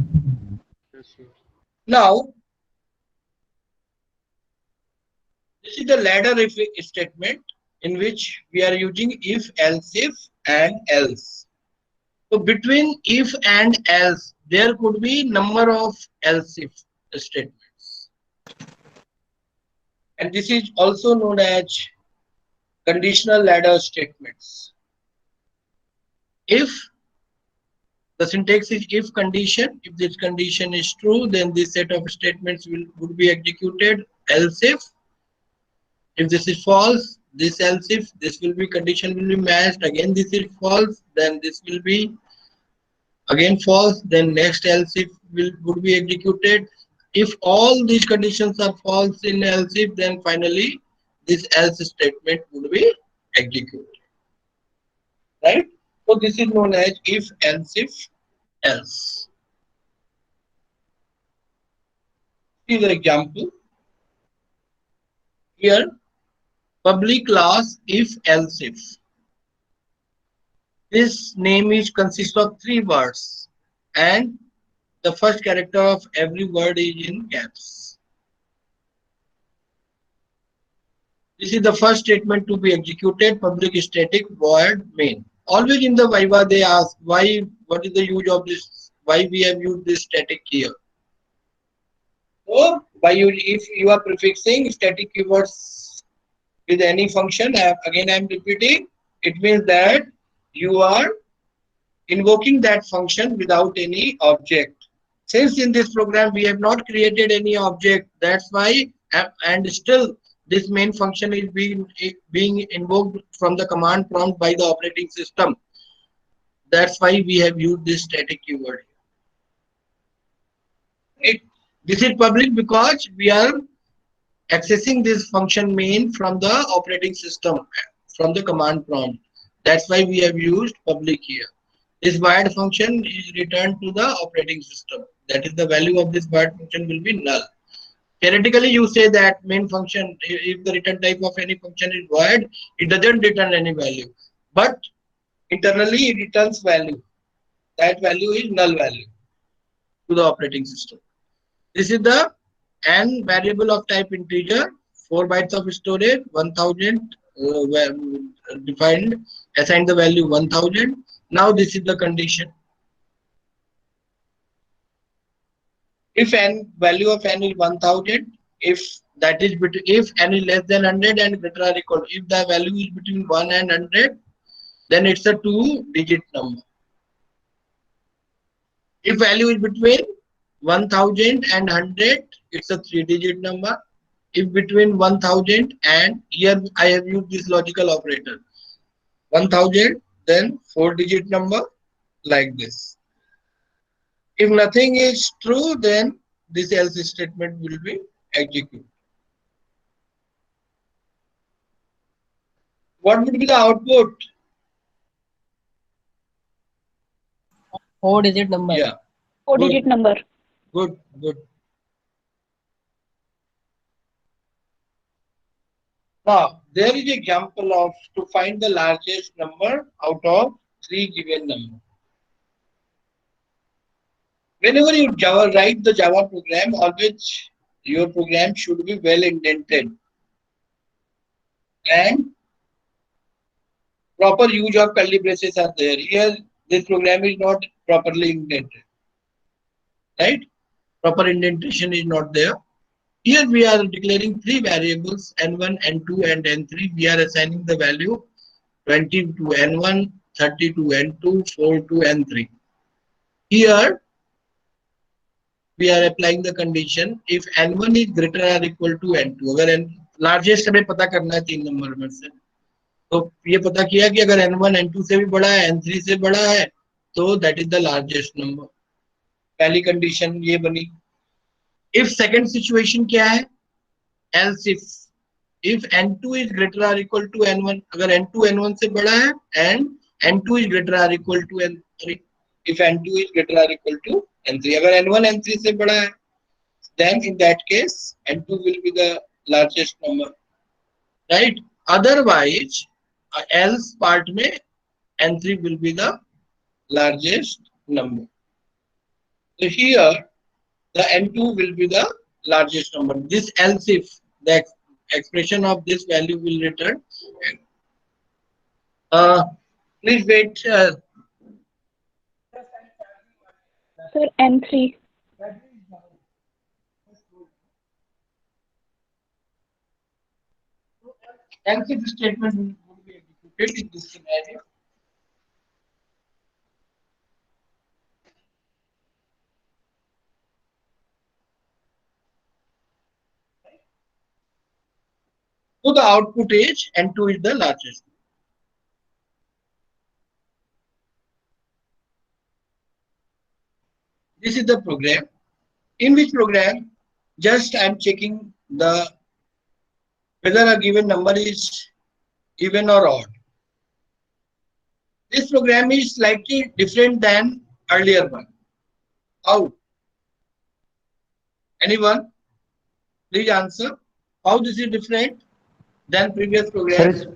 Now, this is the ladder if statement in which we are using if, else if, and else. So between if and else, there could be number of else if statements. And this is also known as conditional ladder statements. If the syntax is if condition, if this condition is true, then this set of statements would be executed. Else if this is false, this else if, this will be condition will be matched. Again, this is false, then this will be again false, then next else if would be executed. If all these conditions are false in else if, then finally this else statement would be executed. Right? So this is known as if, else. See the example. Here, public class if, else if. This name is consists of 3 words, and the first character of every word is in caps. This is the first statement to be executed, public static void main. Always in the Viva they ask why, what is the use of this, why we have used this static here. So if you are prefixing static keywords with any function, again I am repeating, it means that you are invoking that function without any object. Since in this program we have not created any object, that's why, and still this main function is being invoked from the command prompt by the operating system. That's why we have used this static keyword. This is public because we are accessing this function main from the operating system, from the command prompt. That's why we have used public here. This void function is returned to the operating system. That is, the value of this void function will be null. Theoretically, you say that main function, if the return type of any function is void, it doesn't return any value. But internally, it returns value. That value is null value to the operating system. This is the n variable of type integer, 4 bytes of storage, 1000 defined, assigned the value 1000. Now this is the condition. If n value of n is 1000, if that is between, if n is less than 100 and greater or equal, if the value is between 1 and 100, then it's a 2-digit number. If value is between 1000 and 100, it's a 3-digit number. If between 1000 and, here I have used this logical operator, 1000, then 4-digit number, like this. If nothing is true, then this else statement will be executed. What would be the output? 4-digit number. Yeah, 4-digit number. good, good. Now, there is an example of to find the largest number out of 3 given numbers. Whenever you write the Java program, always your program should be well indented and proper use of curly braces are there. Here, this program is not properly indented, right? Proper indentation is not there. Here we are declaring 3 variables, n1, n2 and n3. We are assigning the value 20 to n1, 30 to n2, 4 to n3. Here we are applying the condition if n1 is greater or equal to n2. अगर n largest हमें पता करना है 3 number में से, तो ये पता किया कि अगर n1 n2 से भी बड़ा है, n3 से बड़ा है, तो that is the largest number. पहली condition ये बनी. If second situation क्या है? Else if n2 is greater or equal to n1, अगर n2 n1 से बड़ा है and n2 is greater or equal to n3. If n2 is greater or equal to n3, अगर n1 n3 से बड़ा है, then in that case n2 will be the largest number, right? Otherwise, else part में n3 will be the largest number. So here the n2 will be the largest number. This else if the expression of this value will return. Please wait. Sir, N3. Else if statement will be executed in this scenario. So the output is n2 is the largest. This is the program. In which program, just I am checking the whether a given number is even or odd. This program is slightly different than earlier one. How? Anyone? Please answer. How this is different than previous program? Sir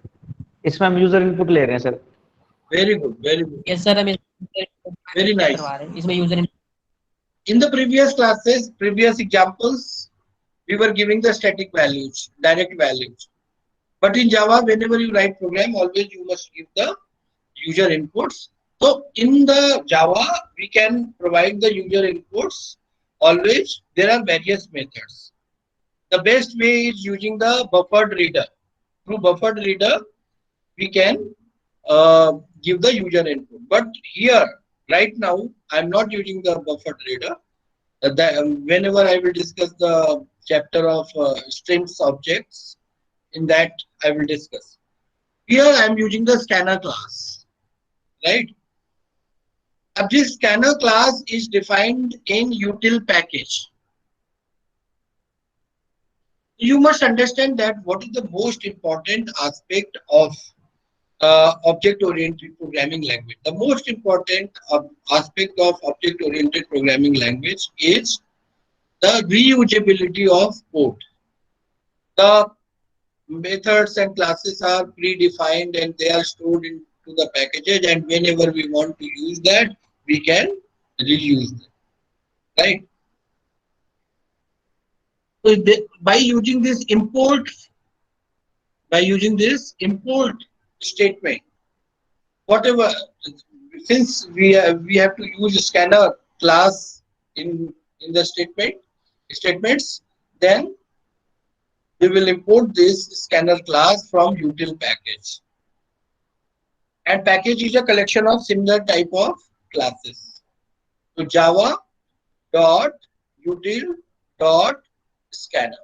इसमें हम user input ले रहे हैं sir. Very good, very good. Yes sir, हम Very nice. करवा रहे हैं. इसमें user In the previous classes, previous examples, we were giving the static values, direct values. But in Java, whenever you write program, always you must give the user inputs. So in the Java, we can provide the user inputs. Always there are various methods. The best way is using the buffered reader. Through buffered reader, we can give the user input. But here, right now, I'm not using the buffered reader. Whenever I will discuss the chapter of strings objects, in that I will discuss. Here I am using the scanner class, right? Now this scanner class is defined in util package. You must understand that what is the most important aspect of object-oriented programming language. The most important aspect of object-oriented programming language is the reusability of code. The methods and classes are predefined and they are stored into the packages, and whenever we want to use that, we can reuse them, right? So by using this import statement, whatever, since we have to use a scanner class in the statements, then we will import this scanner class from util package. And package is a collection of similar type of classes. So Java dot util dot scanner.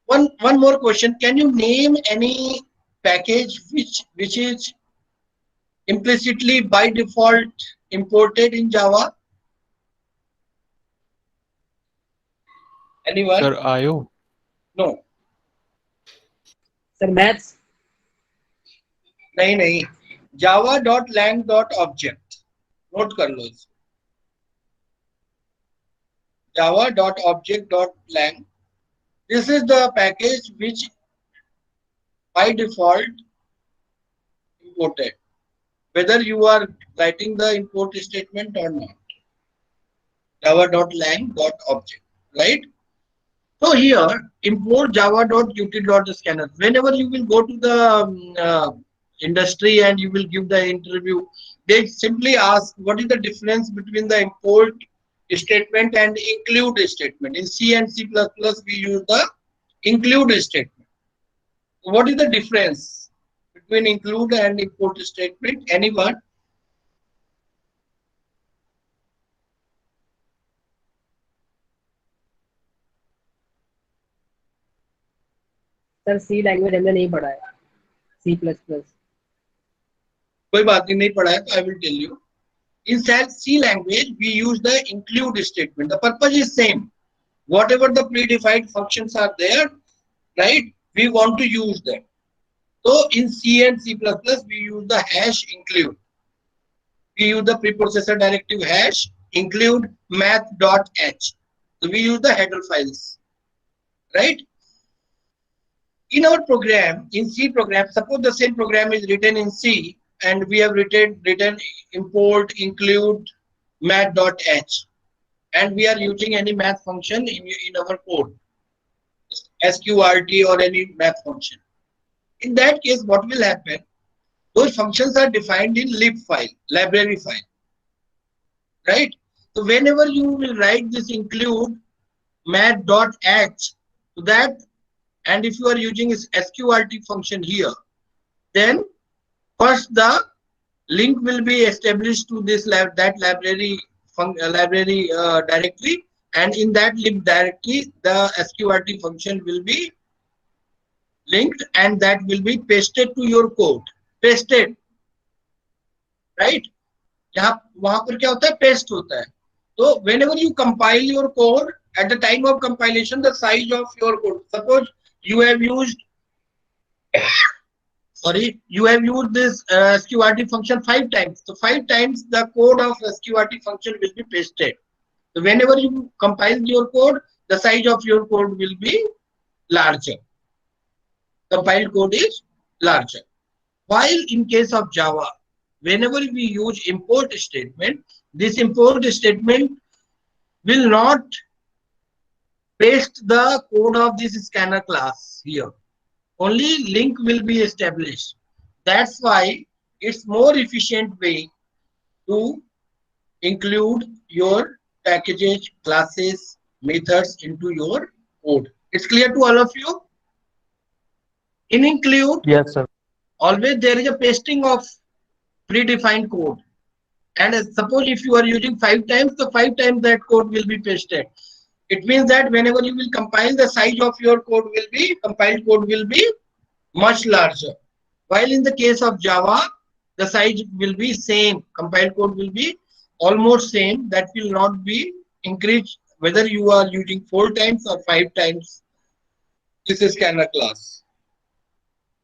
One more question. Can you name any package which is implicitly by default imported in Java? Anyone? Sir, IO. No. Sir, maths. नहीं java.lang.object note कर लो इसको. java.object.lang. This is the package which by default imported, whether you are writing the import statement or not. java.lang.object, right? So here import java.util.scanner. Whenever you will go to the industry and you will give the interview, they simply ask what is the difference between the import statement and include statement. In C and C++, we use the include statement. What is the difference between include and import statement? Anyone? Sir C language हमने नहीं पढ़ा है. C++. कोई बात नहीं पढ़ा है तो I will tell you. In C language, we use the include statement. The purpose is same. Whatever the predefined functions are there, right? We want to use them. So in C and C++, we use the hash include. We use the preprocessor directive hash include math.h. So we use the header files, right? In our program, in C program, suppose the same program is written in C and we have written import include math.h, and we are using any math function in our code, sqrt or any math function. In that case, what will happen? Those functions are defined in lib file, library file, right? So whenever you will write this include math.h to that, and if you are using this sqrt function here, then first the link will be established to this library directory, and in that lib directory the sqrt function will be linked and that will be pasted to your code. Pasted, right? वहां पर क्या होता है? Paste होता है. So whenever you compile your code, at the time of compilation, the size of your code, suppose you have used this sqrt function 5 times. So 5 times the code of sqrt function will be pasted. So whenever you compile your code, the size of your code will be larger. Compiled code is larger. While in case of Java, whenever we use import statement, this import statement will not paste the code of this scanner class here. Only link will be established. That's why it's more efficient way to include your packages, classes, methods into your code. It's clear to all of you? In include, Yes, sir. always there is a pasting of predefined code. And suppose if you are using 5 times, the 5 times that code will be pasted. It means that whenever you will compile, the size of your code will be, compiled code will be much larger. While in the case of Java, the size will be same. Compiled code will be almost same. That will not be increased whether you are using 4 times or 5 times this scanner class.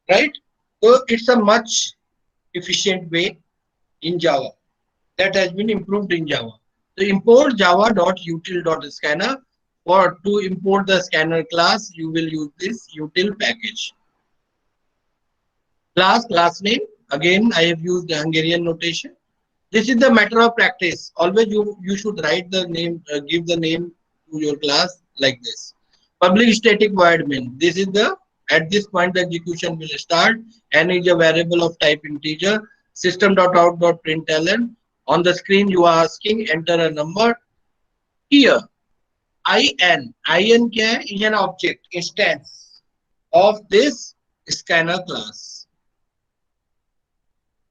Right? So it's a much efficient way in Java that has been improved in Java. So import java.util.scanner. For to import the scanner class, you will use this util package. Class name. Again, I have used the Hungarian notation. This is the matter of practice. Always you should write the name, give the name to your class like this. Public static void main. This is the, at this point the execution will start. N is a variable of type integer. System.out.println. On the screen you are asking enter a number. Here in क्या है? Is an object instance of this scanner class.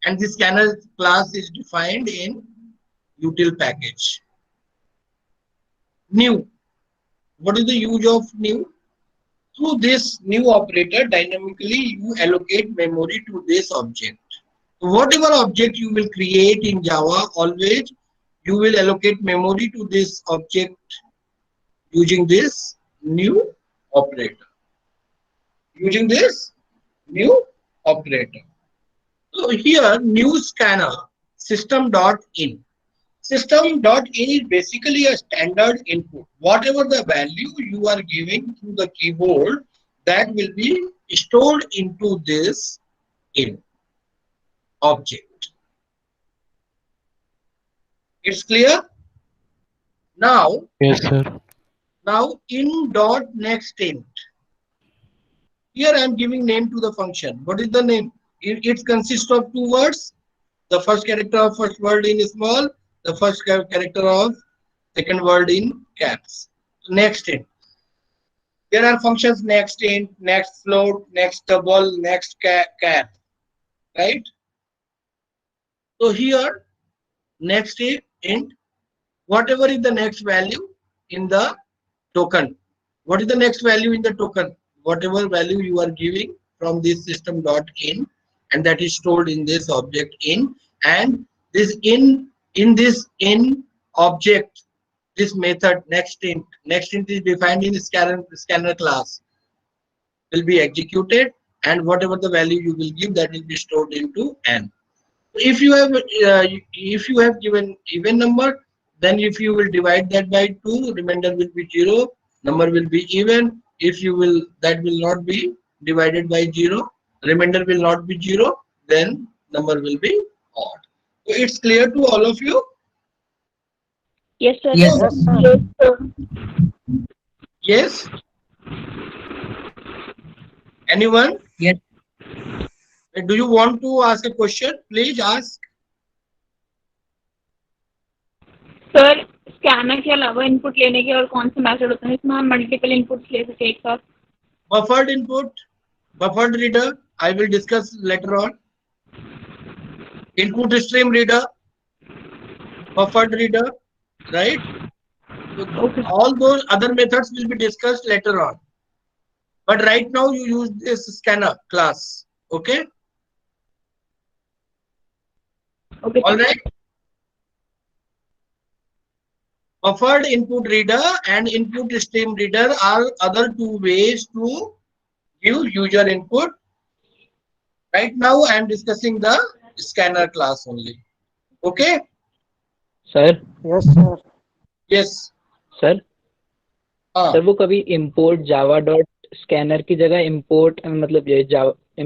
And this scanner class is defined in util package. New. What is the use of new? Through this new operator, dynamically you allocate memory to this object. So whatever object you will create in Java, always you will allocate memory to this object using this new operator. Using this new operator. So here, new scanner system.in. System.in is basically a standard input. Whatever the value you are giving to the keyboard, that will be stored into this in object. It's clear? Now, Yes, sir. now in.nextInt. Here I am giving name to the function. What is the name? It consists of 2 words. The first character of first word in small, the first character of second word in caps. Next int. There are functions next int, next float, next double, next cap. Right? So here, next int, whatever is the next value in the token. What is the next value in the token? Whatever value you are giving from this system.in, and that is stored in this object in, and this in this in object, this method next int is defined in scanner class, will be executed, and whatever the value you will give, that will be stored into n. If you have given even number, then if you will divide that by 2, remainder will be 0, number will be even. If you will, that will not be divided by 0, remainder will not be 0, then number will be odd. So it's clear to all of you? Yes, sir. Yes, sir. Yes, sir. Yes? Anyone? Yes. Do you want to ask a question? Please ask. Sir scanner के अलावा input लेने के और कौन से method होते हैं इसमें हम मल्टीपल इनपुट्स ले सके एक साथ? Buffered input, buffered reader, I will discuss later on. Input stream reader, buffered reader, right? So all those other methods will be discussed later on. But right now you use this scanner class. Okay? Okay. All right. Buffered input reader and input stream reader are other 2 ways to give user input. Right now I am discussing the scanner class only. Okay? Sir Yes, sir. Yes. Sir हाँ. Sir वो कभी import java dot scanner की जगह import मतलब ये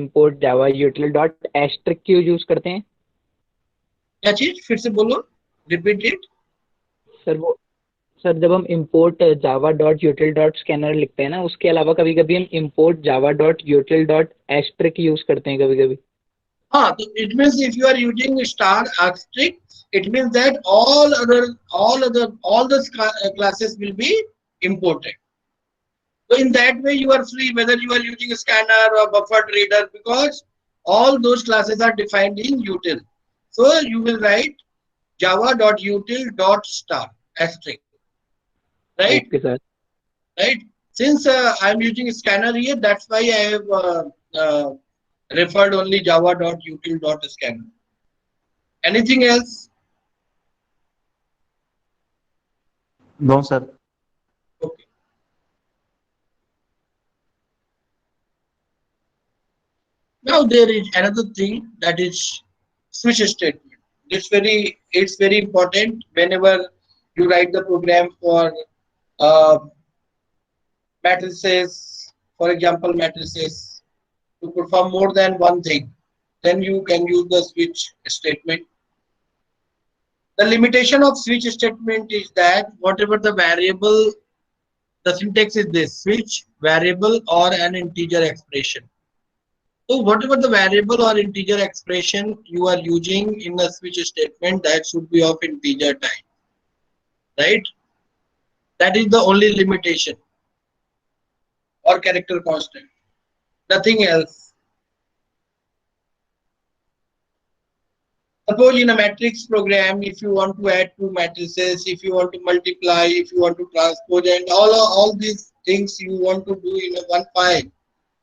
import java util dot asterisk क्यों use करते हैं? क्या चीज फिर से बोलो, रिपीट इट. सर वो सर जब हम import java dot util dot scanner लिखते हैं ना, उसके अलावा कभी कभी हम import java dot util dot asterisk use करते हैं कभी कभी. Ah, so it means if you are using star asterisk, it means that all the classes will be imported. So in that way, you are free whether you are using a scanner or buffered reader, because all those classes are defined in util. So you will write java.util.star asterisk, right? Okay sir. Right. Since I am using a scanner here, that's why I have referred only java.util.scanner. Anything else? No, sir. Okay. Now there is another thing, that is switch statement. It's very important whenever you write the program for uh, matrices, for example, matrices, to perform more than one thing, then you can use the switch statement. The limitation of switch statement is that whatever the variable, the syntax is this: switch, variable, or an integer expression. So whatever the variable or integer expression you are using in a switch statement, that should be of integer type, right? That is the only limitation, or character constant, nothing else. Suppose in a matrix program, if you want to add two matrices, if you want to multiply, if you want to transpose, and all these things you want to do in a one file,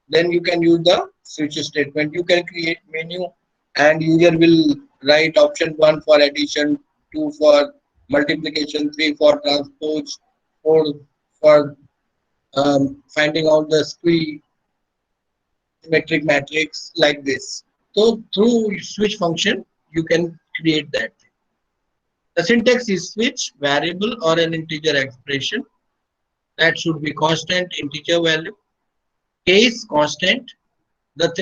then you can use the switch statement. You can create menu, and user will write option 1 for addition, 2 for multiplication, 3 for transpose, 4 for finding out the symmetric matrix, like this. So through switch function, you can create that. The syntax is switch, variable, or an integer expression. That should be constant integer value. Case constant.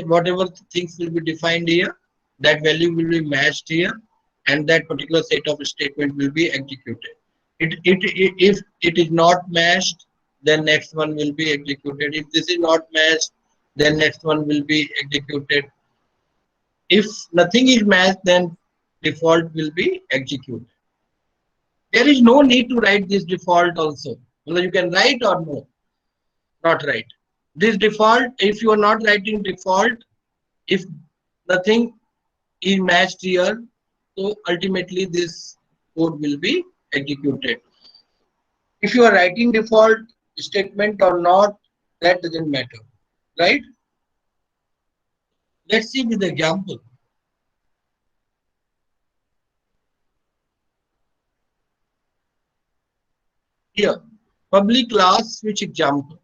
Whatever things will be defined here, that value will be matched here, and that particular set of statement will be executed. If it is not matched, then next one will be executed. If this is not matched, then next one will be executed. If nothing is matched, then default will be executed. There is no need to write this default also. You can write or no, not write. This default, if you are not writing default, if nothing is matched here, so ultimately this code will be executed. If you are writing default statement or not, that doesn't matter, right? Let's see with the example. Here, public class switch example.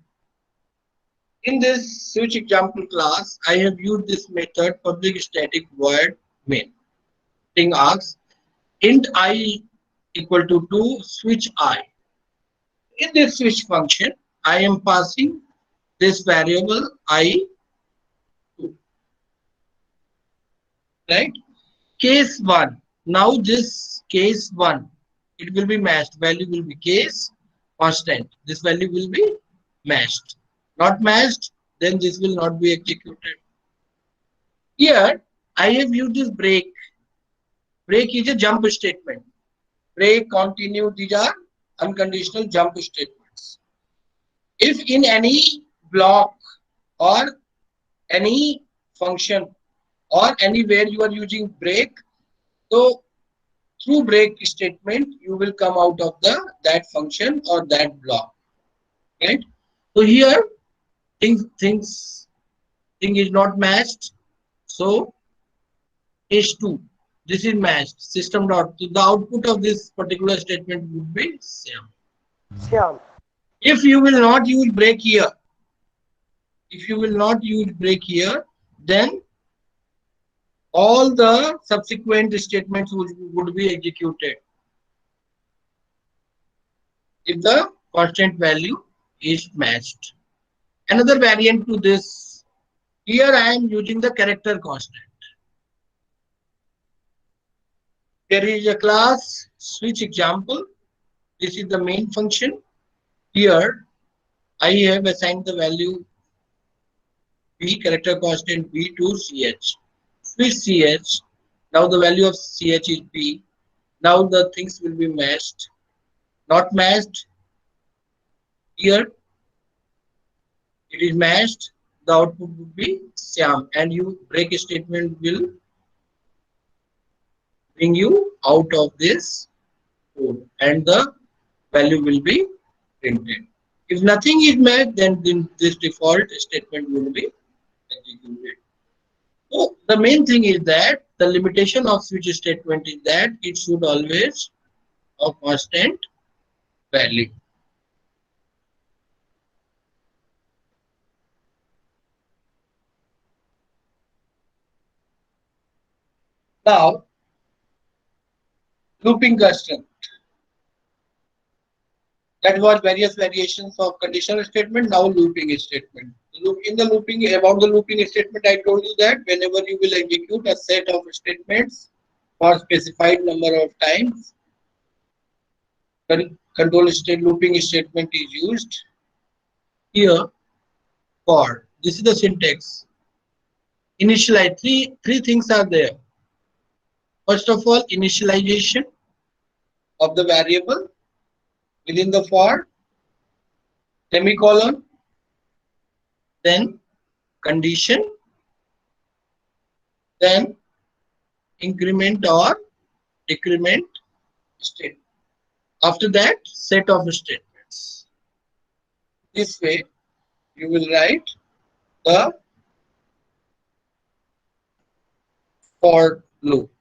In this switch example class, I have used this method public static void main. Thing asks int I equal to 2 switch I. In this switch function, I am passing this variable I, right? Case 1. Now this case 1, it will be matched. Value will be case constant. This value will be matched. Not matched, then this will not be executed. Here, I have used this break. Break is a jump statement. Break, continue, these are unconditional jump statements. If in any block or any function or anywhere you are using break, so through break statement you will come out of that function or that block, right? So here thing is not matched, so case 2, this is matched, system dot, so the output of this particular statement would be same. Shyam. If you will not use break here, then all the subsequent statements would be executed if the constant value is matched. Another variant to this, here I am using the character constant. There is a class switch example. This is the main function. Here I have assigned the value b, character constant b to ch. Switch ch. Now the value of ch is b. Now the things will be matched. Not matched. Here it is matched. The output would be Syam, and you break statement will bring you out of this code, and the value will be printed. If nothing is matched, then this default statement will be executed. So the main thing is that the limitation of switch statement is that it should always have constant value. Now, looping custom. That was various variations of conditional statement. Now looping statement. In the looping, about the looping statement, I told you that whenever you will execute a set of statements for specified number of times, control state looping statement is used. Here, for this is the syntax. Initialize, three things are there. First of all, initialization of the variable within the for, semicolon, then condition, then increment or decrement statement. After that, set of statements. This way, you will write the for loop.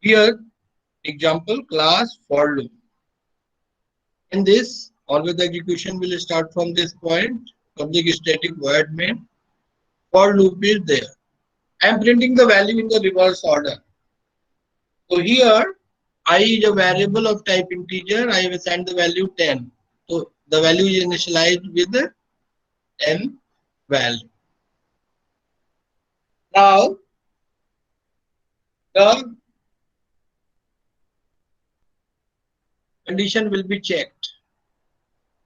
Here, example class for loop. In this, always the execution will start from this point. Public static void main. For loop is there. I am printing the value in the reverse order. So here, I is a variable of type integer. I have assigned the value 10. So the value is initialized with 10 value. Now, the condition will be checked.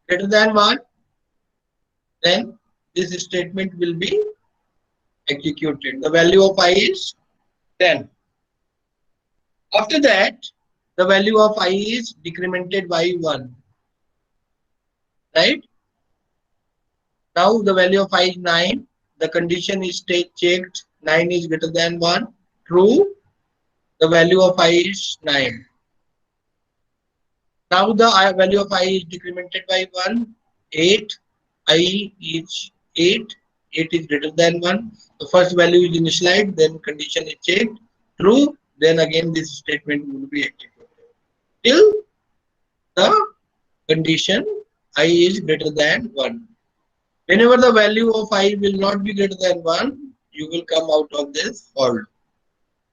Greater than 1, then this statement will be executed. The value of I is 10. After that, the value of I is decremented by 1. Right? Now the value of I is 9. The condition is checked. 9 is greater than 1. True. The value of I is 9. Now the value of I is decremented by 1. 8. I is 8. 8 is greater than 1. The first value is initialized. Then condition is checked. True. Then again this statement will be executed. Till the condition I is greater than 1. Whenever the value of I will not be greater than 1, you will come out of this for loop.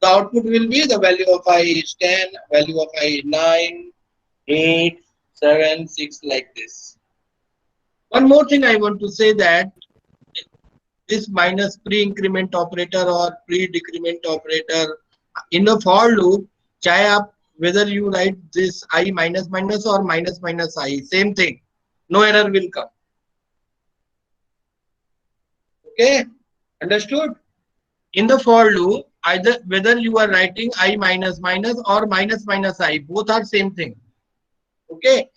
The output will be the value of I is 10, value of I is 9, 8, 7, 6, like this. One more thing I want to say that this minus pre-increment operator or pre-decrement operator in a for loop, chahe aap, whether you write this I minus minus or minus minus I, same thing. No error will come. Okay, understood? In the for loop, either whether you are writing I minus minus or minus minus I, both are same thing. Okay.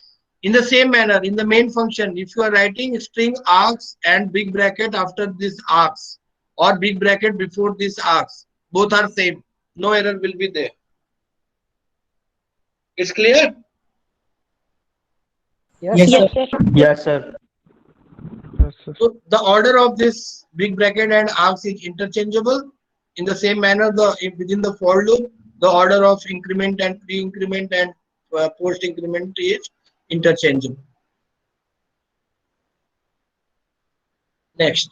In the same manner, in the main function, if you are writing string args and big bracket after this args or big bracket before this args, both are same. No error will be there. It's clear? Yes, Yes, sir. sir. Yes, sir. So the order of this big bracket and args is interchangeable. In the same manner, within the for loop, the order of increment and pre-increment and post-increment is interchangeable. Next.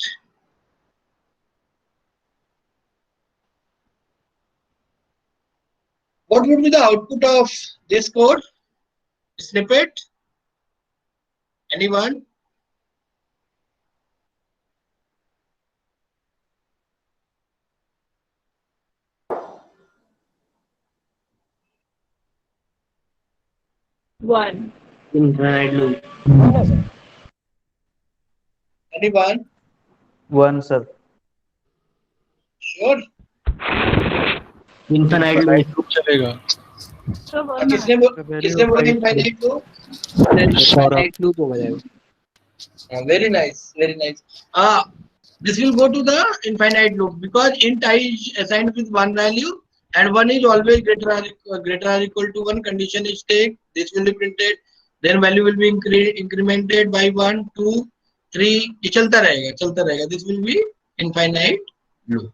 What would be the output of this code snippet? Anyone? One. Infinite loop. One है sir. Anyone? 1 sir. Sure? Infinite infinite loop. Loop चलेगा। तो बोलना किसने बोला infinite loop? Infinite loop हो जाएगा. Very nice, very nice. This will go to the infinite loop because int I is assigned with one value and one is always greater or equal to one. Condition is take. This will be printed. Then value will be incremented by 1, 2, 3. ये चलता रहेगा. This will be infinite loop.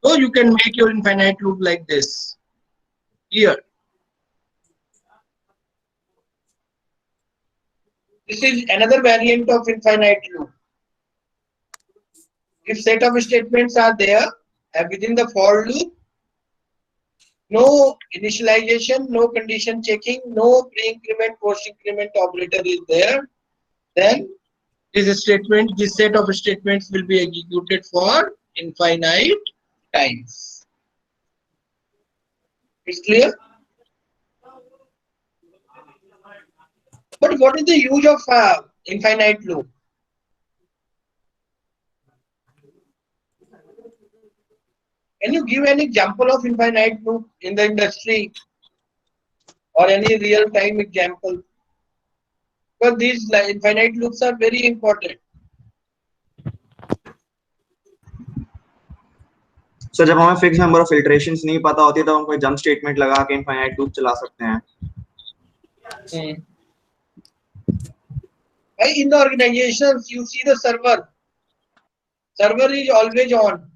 So you can make your infinite loop like this. Here. This is another variant of infinite loop. If set of statements are there within the for loop, no initialization, no condition checking, no pre-increment, post-increment operator is there, then this set of statements will be executed for infinite times. It's clear? But what is the use of infinite loop? Can you give an example of infinite loop in the industry or any real-time example? Because these infinite loops are very important. Sir जब हमें fix number of filtrations नहीं पता होती तब हम कोई jump statement लगा के इनफाइनाइट लूप चला सकते हैं. In the organizations, you see the server. Server is always on.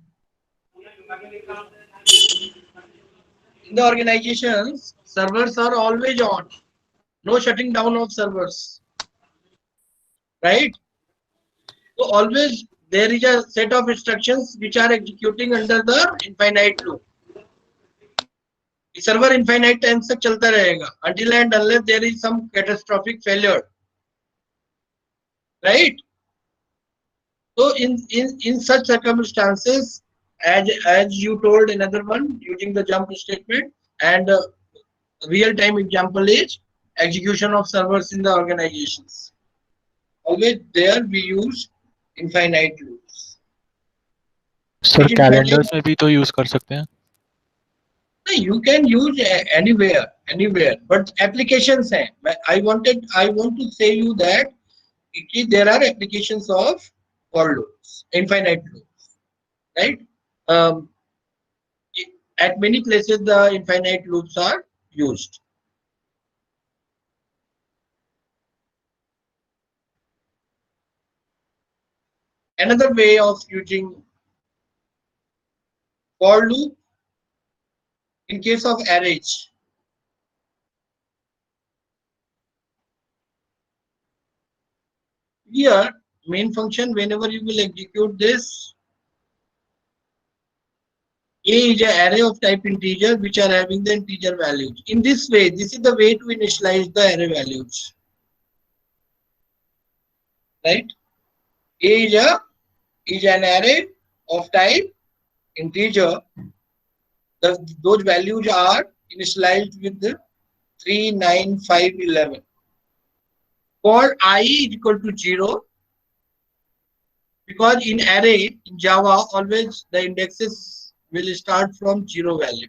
In the organizations, servers are always on. No shutting down of servers. Right? So always there is a set of instructions which are executing under the infinite loop. Server infinite times तक चलता रहेगा until and unless there is some catastrophic failure. Right? So in such circumstances, as you told another one using the jump statement, and real-time example is execution of servers in the organizations. Always there we use infinite loops. Sir calendars में भी तो use कर सकते हैं. You can use anywhere, but applications hai. I want to say you that there are applications of for loops, infinite loops, right? At many places the infinite loops are used. Another way of using for loop in case of arrays. Here, main function, whenever you will execute this, A is an array of type integer which are having the integer values. In this way, this is the way to initialize the array values. Right? A is an array of type integer. Those values are initialized with the 3, 9, 5, 11. For I is equal to 0, because in array in Java always the indexes will start from 0 value.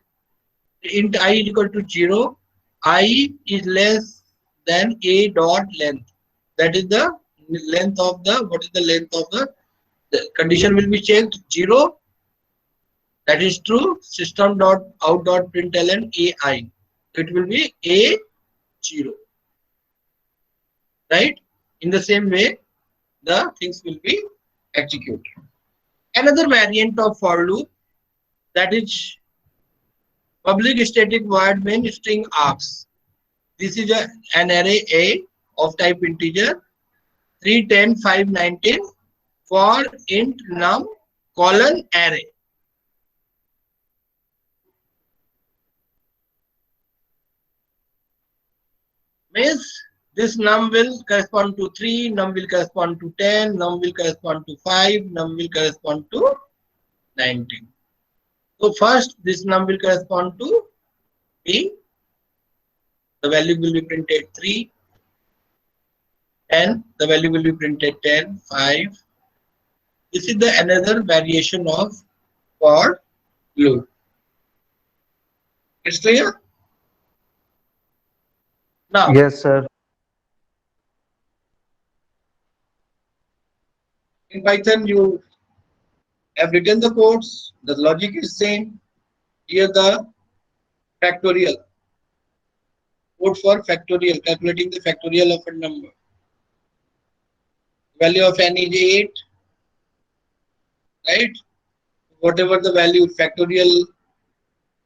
Int I is equal to 0, I is less than a dot length. That is the length of the, what is the length of the condition will be checked 0. That is true. System.out.println AI. It will be A0. Right? In the same way, the things will be executed. Another variant of for loop, that is public static void main string args. This is an array A of type integer 3, 10, 5, 19 for int num colon array. Means this num will correspond to 3, num will correspond to 10, num will correspond to 5, num will correspond to 19. So first this num will correspond to B. The value will be printed 3. 10, the value will be printed 10, 5. This is the another variation of for loop. It's clear? Now, Yes, sir. in Python, you have written the codes, the logic is same. Here the factorial, code for factorial, calculating the factorial of a number. Value of n is 8, right? Whatever the value, factorial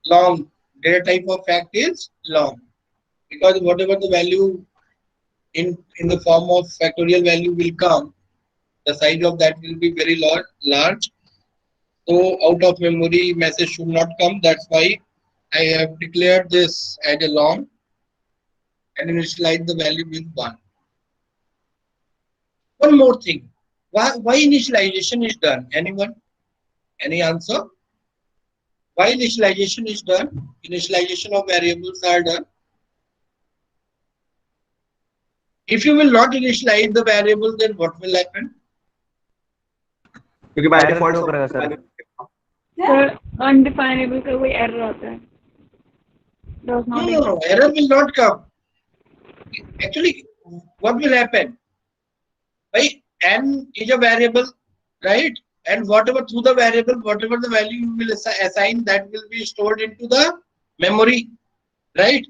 long, data type of fact is long. Because whatever the value in the form of factorial value will come, the size of that will be very large. So out of memory message should not come. That's why I have declared this as a long and initialize the value with 1. One more thing. Why initialization is done? Anyone? Any answer? Why initialization is done? Initialization of variables are done. If you will not initialize the variable, then what will happen? क्योंकि by Error default show करेगा sir. Sir undefinable का कोई error आता है does not No, error will not come. Actually, what will happen? Right? N is a variable, right? And whatever through the variable, whatever the value you will assign, that will be stored into the memory, right?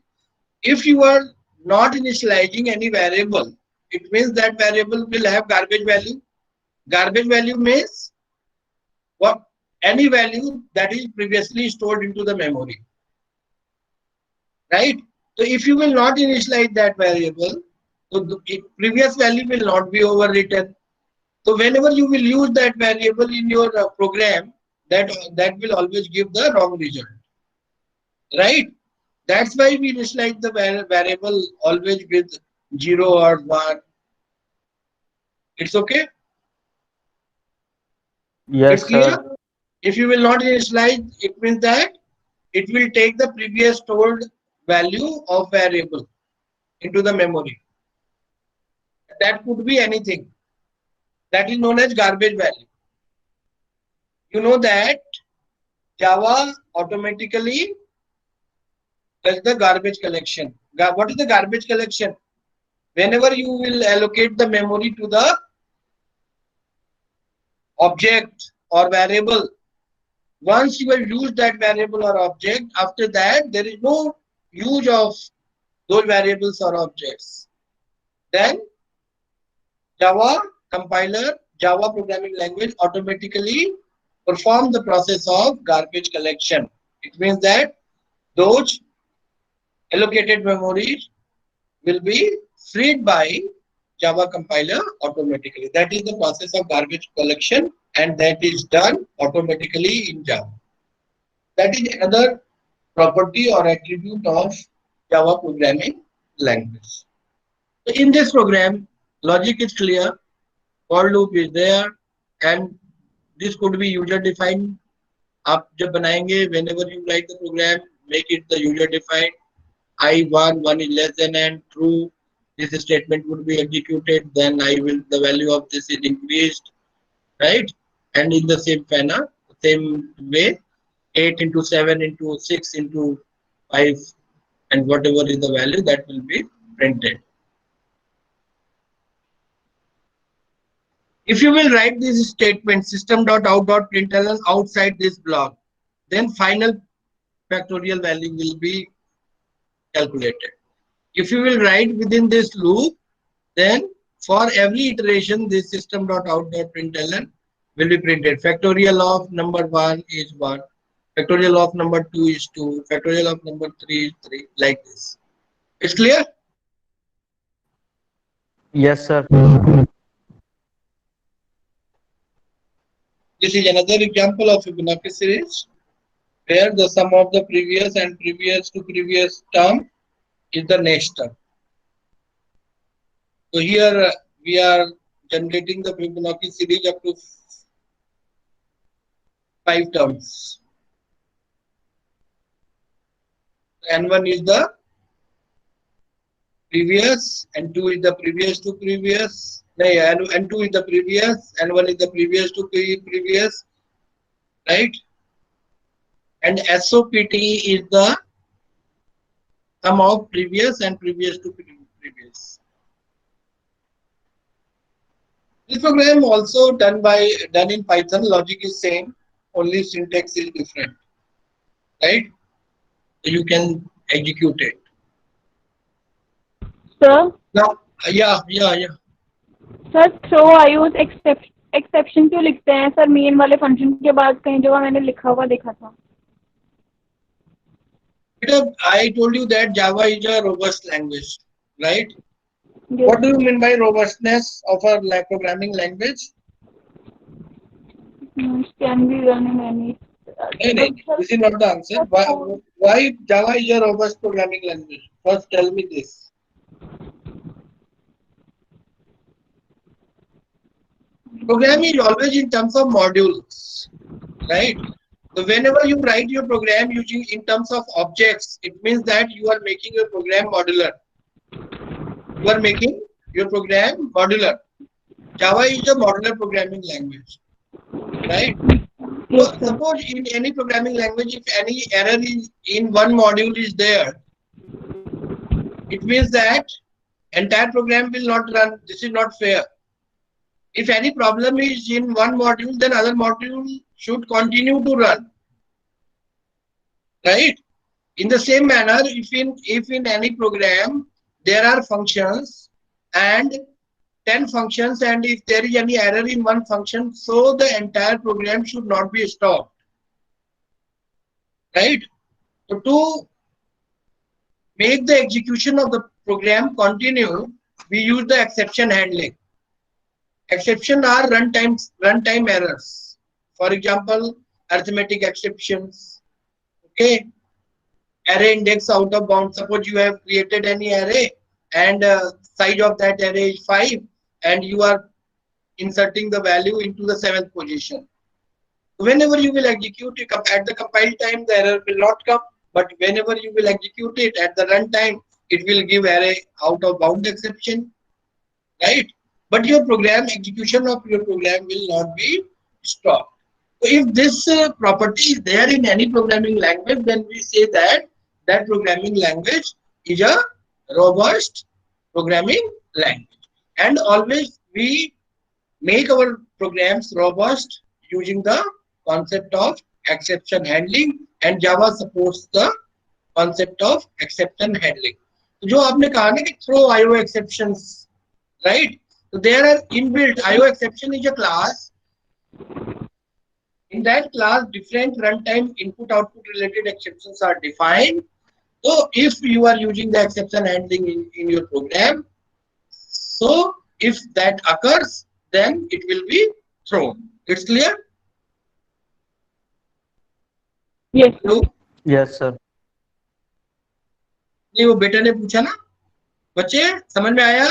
If you are not initializing any variable, it means that variable will have garbage value. Garbage value means what? Any value that is previously stored into the memory, right? So if you will not initialize that variable, so the previous value will not be overwritten. So whenever you will use that variable in your program, that will always give the wrong result, right? That's why we initialize the variable always with 0 or 1. It's okay? Yes, It's clear? sir. If you will not initialize, it means that it will take the previous stored value of variable into the memory. That could be anything. That is known as garbage value. You know that Java automatically does the garbage collection. What is the garbage collection? Whenever you will allocate the memory to the object or variable, once you have used that variable or object, after that there is no use of those variables or objects. Then Java compiler, Java programming language automatically perform the process of garbage collection. It means that those allocated memories will be freed by Java compiler automatically. That is the process of garbage collection, and that is done automatically in Java. That is another property or attribute of Java programming language. So in this program, logic is clear, for loop is there, and this could be user defined. आप जब बनाएंगे, whenever you write the program, make it the user defined. I1 is less than n, true. This statement would be executed. Then the value of this is increased, right? And in the same manner, same way, 8 into 7 into 6 into 5, and whatever is the value that will be printed. If you will write this statement system.out.println outside this block, then final factorial value will be calculated. If you will write within this loop, then for every iteration this system.out.println will be printed. Factorial of number 1 is 1, factorial of number 2 is 2, factorial of number 3 is 3, like this. It's clear? Yes, sir. This is another example of Fibonacci series, where the sum of the previous and previous to previous term is the next term. So here we are generating the Fibonacci series up to 5 terms. N1 is the previous, and 2 is the previous to previous. No, and 2 is the previous, and 1 is the previous to previous, right? And SOPT is the sum of previous and previous to previous. This program also done in Python. Logic is same, only syntax is different, right? So you can execute it. Sir, Now, yeah. Sir throw IOException क्यों लिखते हैं sir main वाले function के बाद कहीं जगह मैंने लिखा हुआ देखा था. I told you that Java is a robust language, right? Yes. What do you mean by robustness of a programming language? Can be run in any. No, this is not the answer. Why Java is a robust programming language? First, tell me this. Programming is always in terms of modules, right? So whenever you write your program using in terms of objects, it means that you are making your program modular. You are making your program modular. Java is a modular programming language, right? So suppose in any programming language, if any error is in one module is there, it means that entire program will not run. This is not fair. If any problem is in one module, then other module should continue to run, right? In the same manner, if in any program there are functions and 10 functions, and if there is any error in one function, so the entire program should not be stopped, right? So to make the execution of the program continue, we use the exception handling. Exception are runtime errors. For example, arithmetic exceptions. Okay, array index out of bound. Suppose you have created any array and size of that array is 5, and you are inserting the value into the 7th position. Whenever you will execute it at the compile time, the error will not come. But whenever you will execute it at the runtime, it will give array out of bound exception, right? But your program execution of your program will not be stopped. So if this property is there in any programming language, then we say that that programming language is a robust programming language. And always we make our programs robust using the concept of exception handling, and Java supports the concept of exception handling. जो आपने कहा ना कि throw IO exceptions, right? So there are inbuilt IO exception is a class. In that class, different runtime input-output related exceptions are defined. So if you are using the exception handling in your program, so if that occurs, then it will be thrown. It's clear? Yes. Hello? Yes, sir. नहीं वो बेटा ने पूछा ना बच्चे समझ में आया?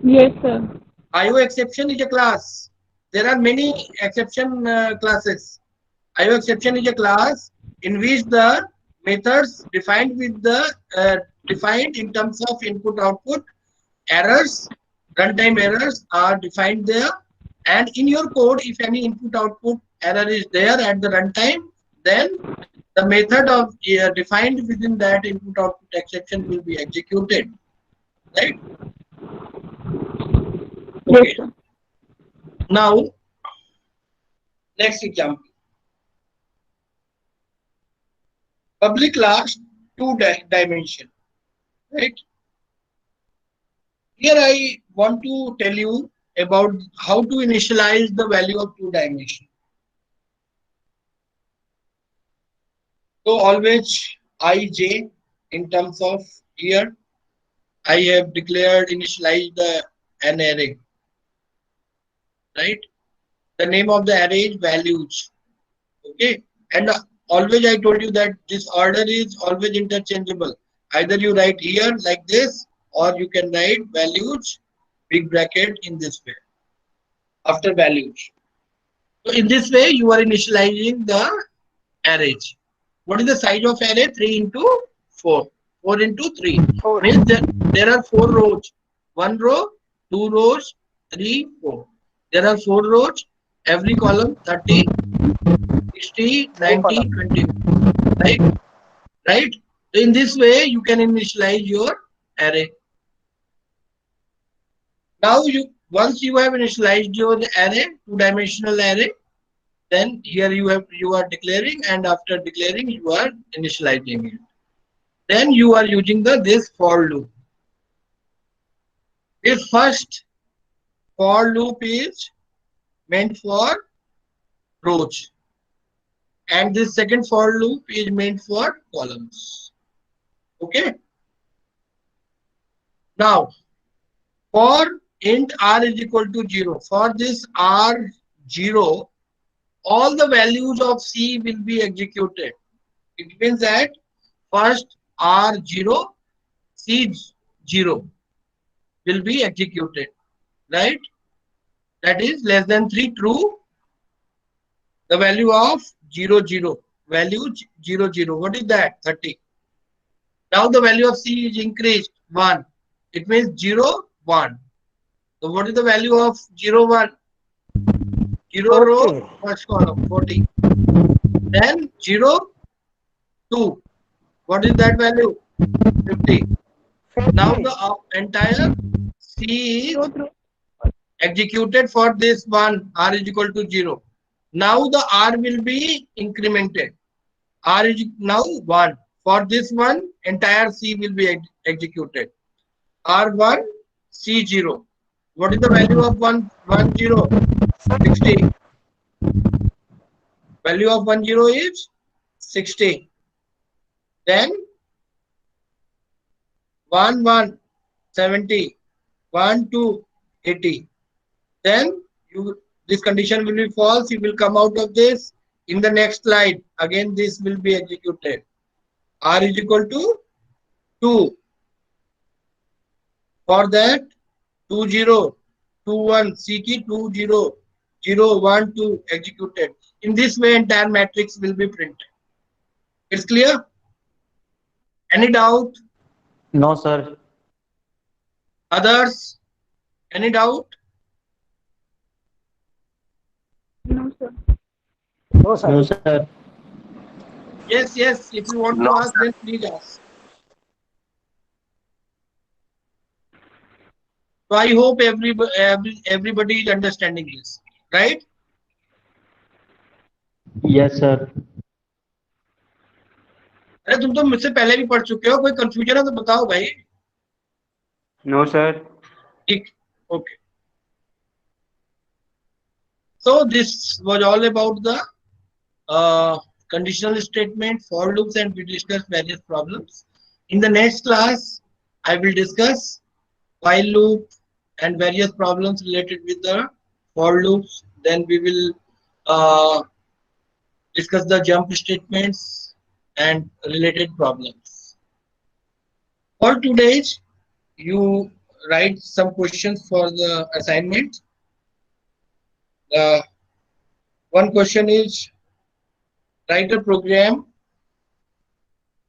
Yes, sir. IO exception is a class. There are many exception classes. IO exception is a class in which the methods defined with the defined in terms of input-output errors, runtime errors are defined there. And in your code, if any input-output error is there at the runtime, then the method of defined within that input-output exception will be executed, right? Okay. Yes, sir. Now, next example. Public class 2-dimension, right? Here I want to tell you about how to initialize the value of 2-dimension. So always ij in terms of here, I have declared initialize an array, right? The name of the array is values, okay? And always I told you that this order is always interchangeable. Either you write here like this, or you can write values big bracket in this way after values. So in this way you are initializing the arrays. What is the size of array? 3 into 4, 4 into 3. Means there are 4 rows. 1 row, 2 rows, 3, 4. There are 4 rows. Every column 30, 60, 90, 20. Right? Right? So in this way, you can initialize your array. Now once you have initialized your array, 2-dimensional array, then here you are declaring, and after declaring you are initializing it. Then you are using this for loop. This first for loop is meant for rows, and this second for loop is meant for columns. Okay. Now for int r is equal to 0, for this r0, all the values of C will be executed. It means that first R0, C0 will be executed, right? That is less than 3 true. The value of 0, 0, value 0, 0. What is that? 30. Now the value of C is increased 1. It means 0, 1. So what is the value of 0, 1? 0 row, first column, 40. Then 0, 2. What is that value? 50. Now the entire C is executed for this one, R is equal to 0. Now the R will be incremented. R is now 1. For this one, entire C will be executed. R1, C0. What is the value of 10? 60. Value of 10 is 60. Then 1, 70. 1, 2, 80. Then this condition will be false. You will come out of this. In the next slide, again this will be executed. R is equal to 2. For that, 2, 0, 2, 1, C key 2, 0, 0, 1, 2 executed. In this way, entire matrix will be printed. It's clear? Any doubt? No, sir. Others? Any doubt? No, sir. No, sir. No, sir. Yes, yes. If you want to ask, then please ask. So I hope everybody is understanding this, right? Yes, sir. अरे तुम तो मुझसे पहले भी पढ़ चुके हो, कोई कंफ्यूजन है तो बताओ भाई. No, sir. ठीक, okay. So this was all about the conditional statement, for loops, and we discussed various problems. In the next class, I will discuss while loop and various problems related with the for loops. Then we will discuss the jump statements and related problems. For today's, you write some questions for the assignment. One question is, write a program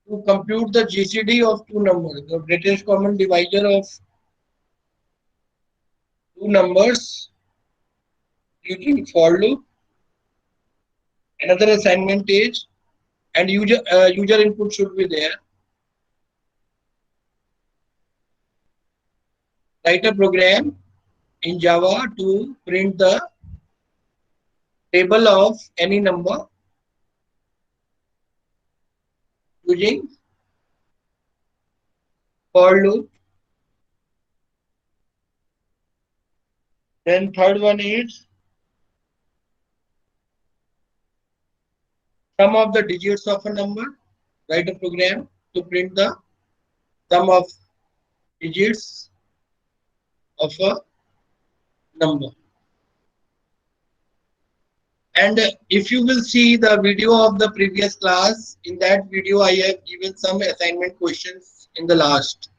to compute the GCD of two numbers, the greatest common divisor of two numbers using for loop. Another assignment is, and user input should be there. Write a program in Java to print the table of any number using for loop. Then third one is sum of the digits of a number. Write a program to print the sum of digits of a number. And if you will see the video of the previous class, in that video I have given some assignment questions in the last.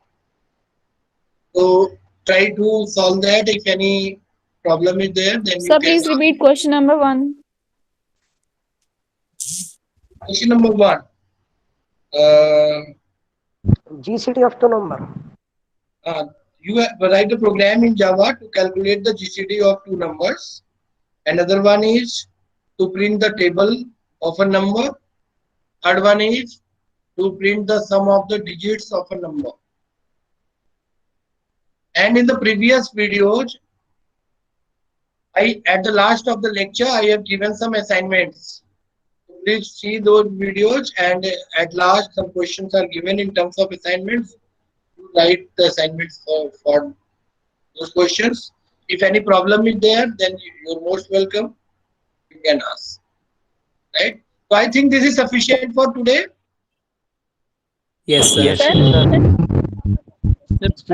So try to solve that. If any problem is there, then Sir, please repeat question number 1. Question number 1. GCD of two number. You write a program in Java to calculate the GCD of two numbers. Another one is to print the table of a number. Third one is to print the sum of the digits of a number. And in the previous videos, at the last of the lecture, I have given some assignments. Please see those videos, and at last some questions are given in terms of assignments. You write the assignments for those questions. If any problem is there, then you're most welcome. You can ask. Right? So I think this is sufficient for today. Yes, sir. Yes, Sir?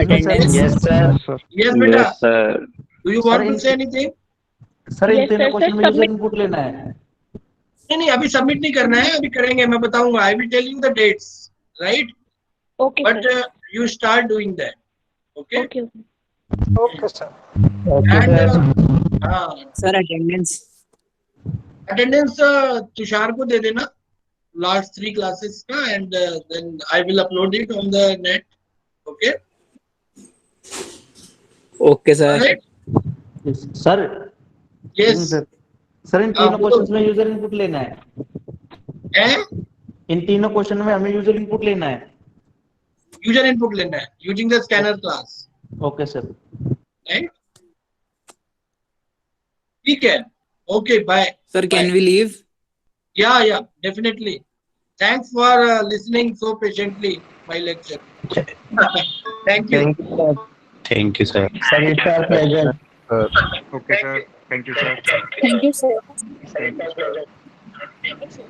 Attendance. Yes, sir. Yes, beta. Yes, sir. Do you want to say anything? Sir in Yes, तीनों sir, question में sir, user input लेना है. नहीं, अभी submit नहीं करना है, अभी करेंगे, मैं बताऊंगा. I will tell you the dates, right? Okay, But sir. you start doing that. Okay? Okay. Okay, sir. And Sir, attendance. attendance Tushar को दे देना last 3 classes का, and then I will upload it on the net. Okay? Okay, sir. Right? Sir Yes. Sir इन तीनों questions में user input लेना है. And इन तीनों question में हमें यूजर इनपुट लेना है. user input लेना है using the scanner class. Okay sir. Right? ठीक है. Okay, bye. Sir, can Bye. we leave? Yeah, definitely. Thanks for listening so patiently my lecture. Thank you. Thank you, sir. Sir, it's our pleasure. Okay, sir. Thank you, sir. Thank you, sir. Thank you, sir.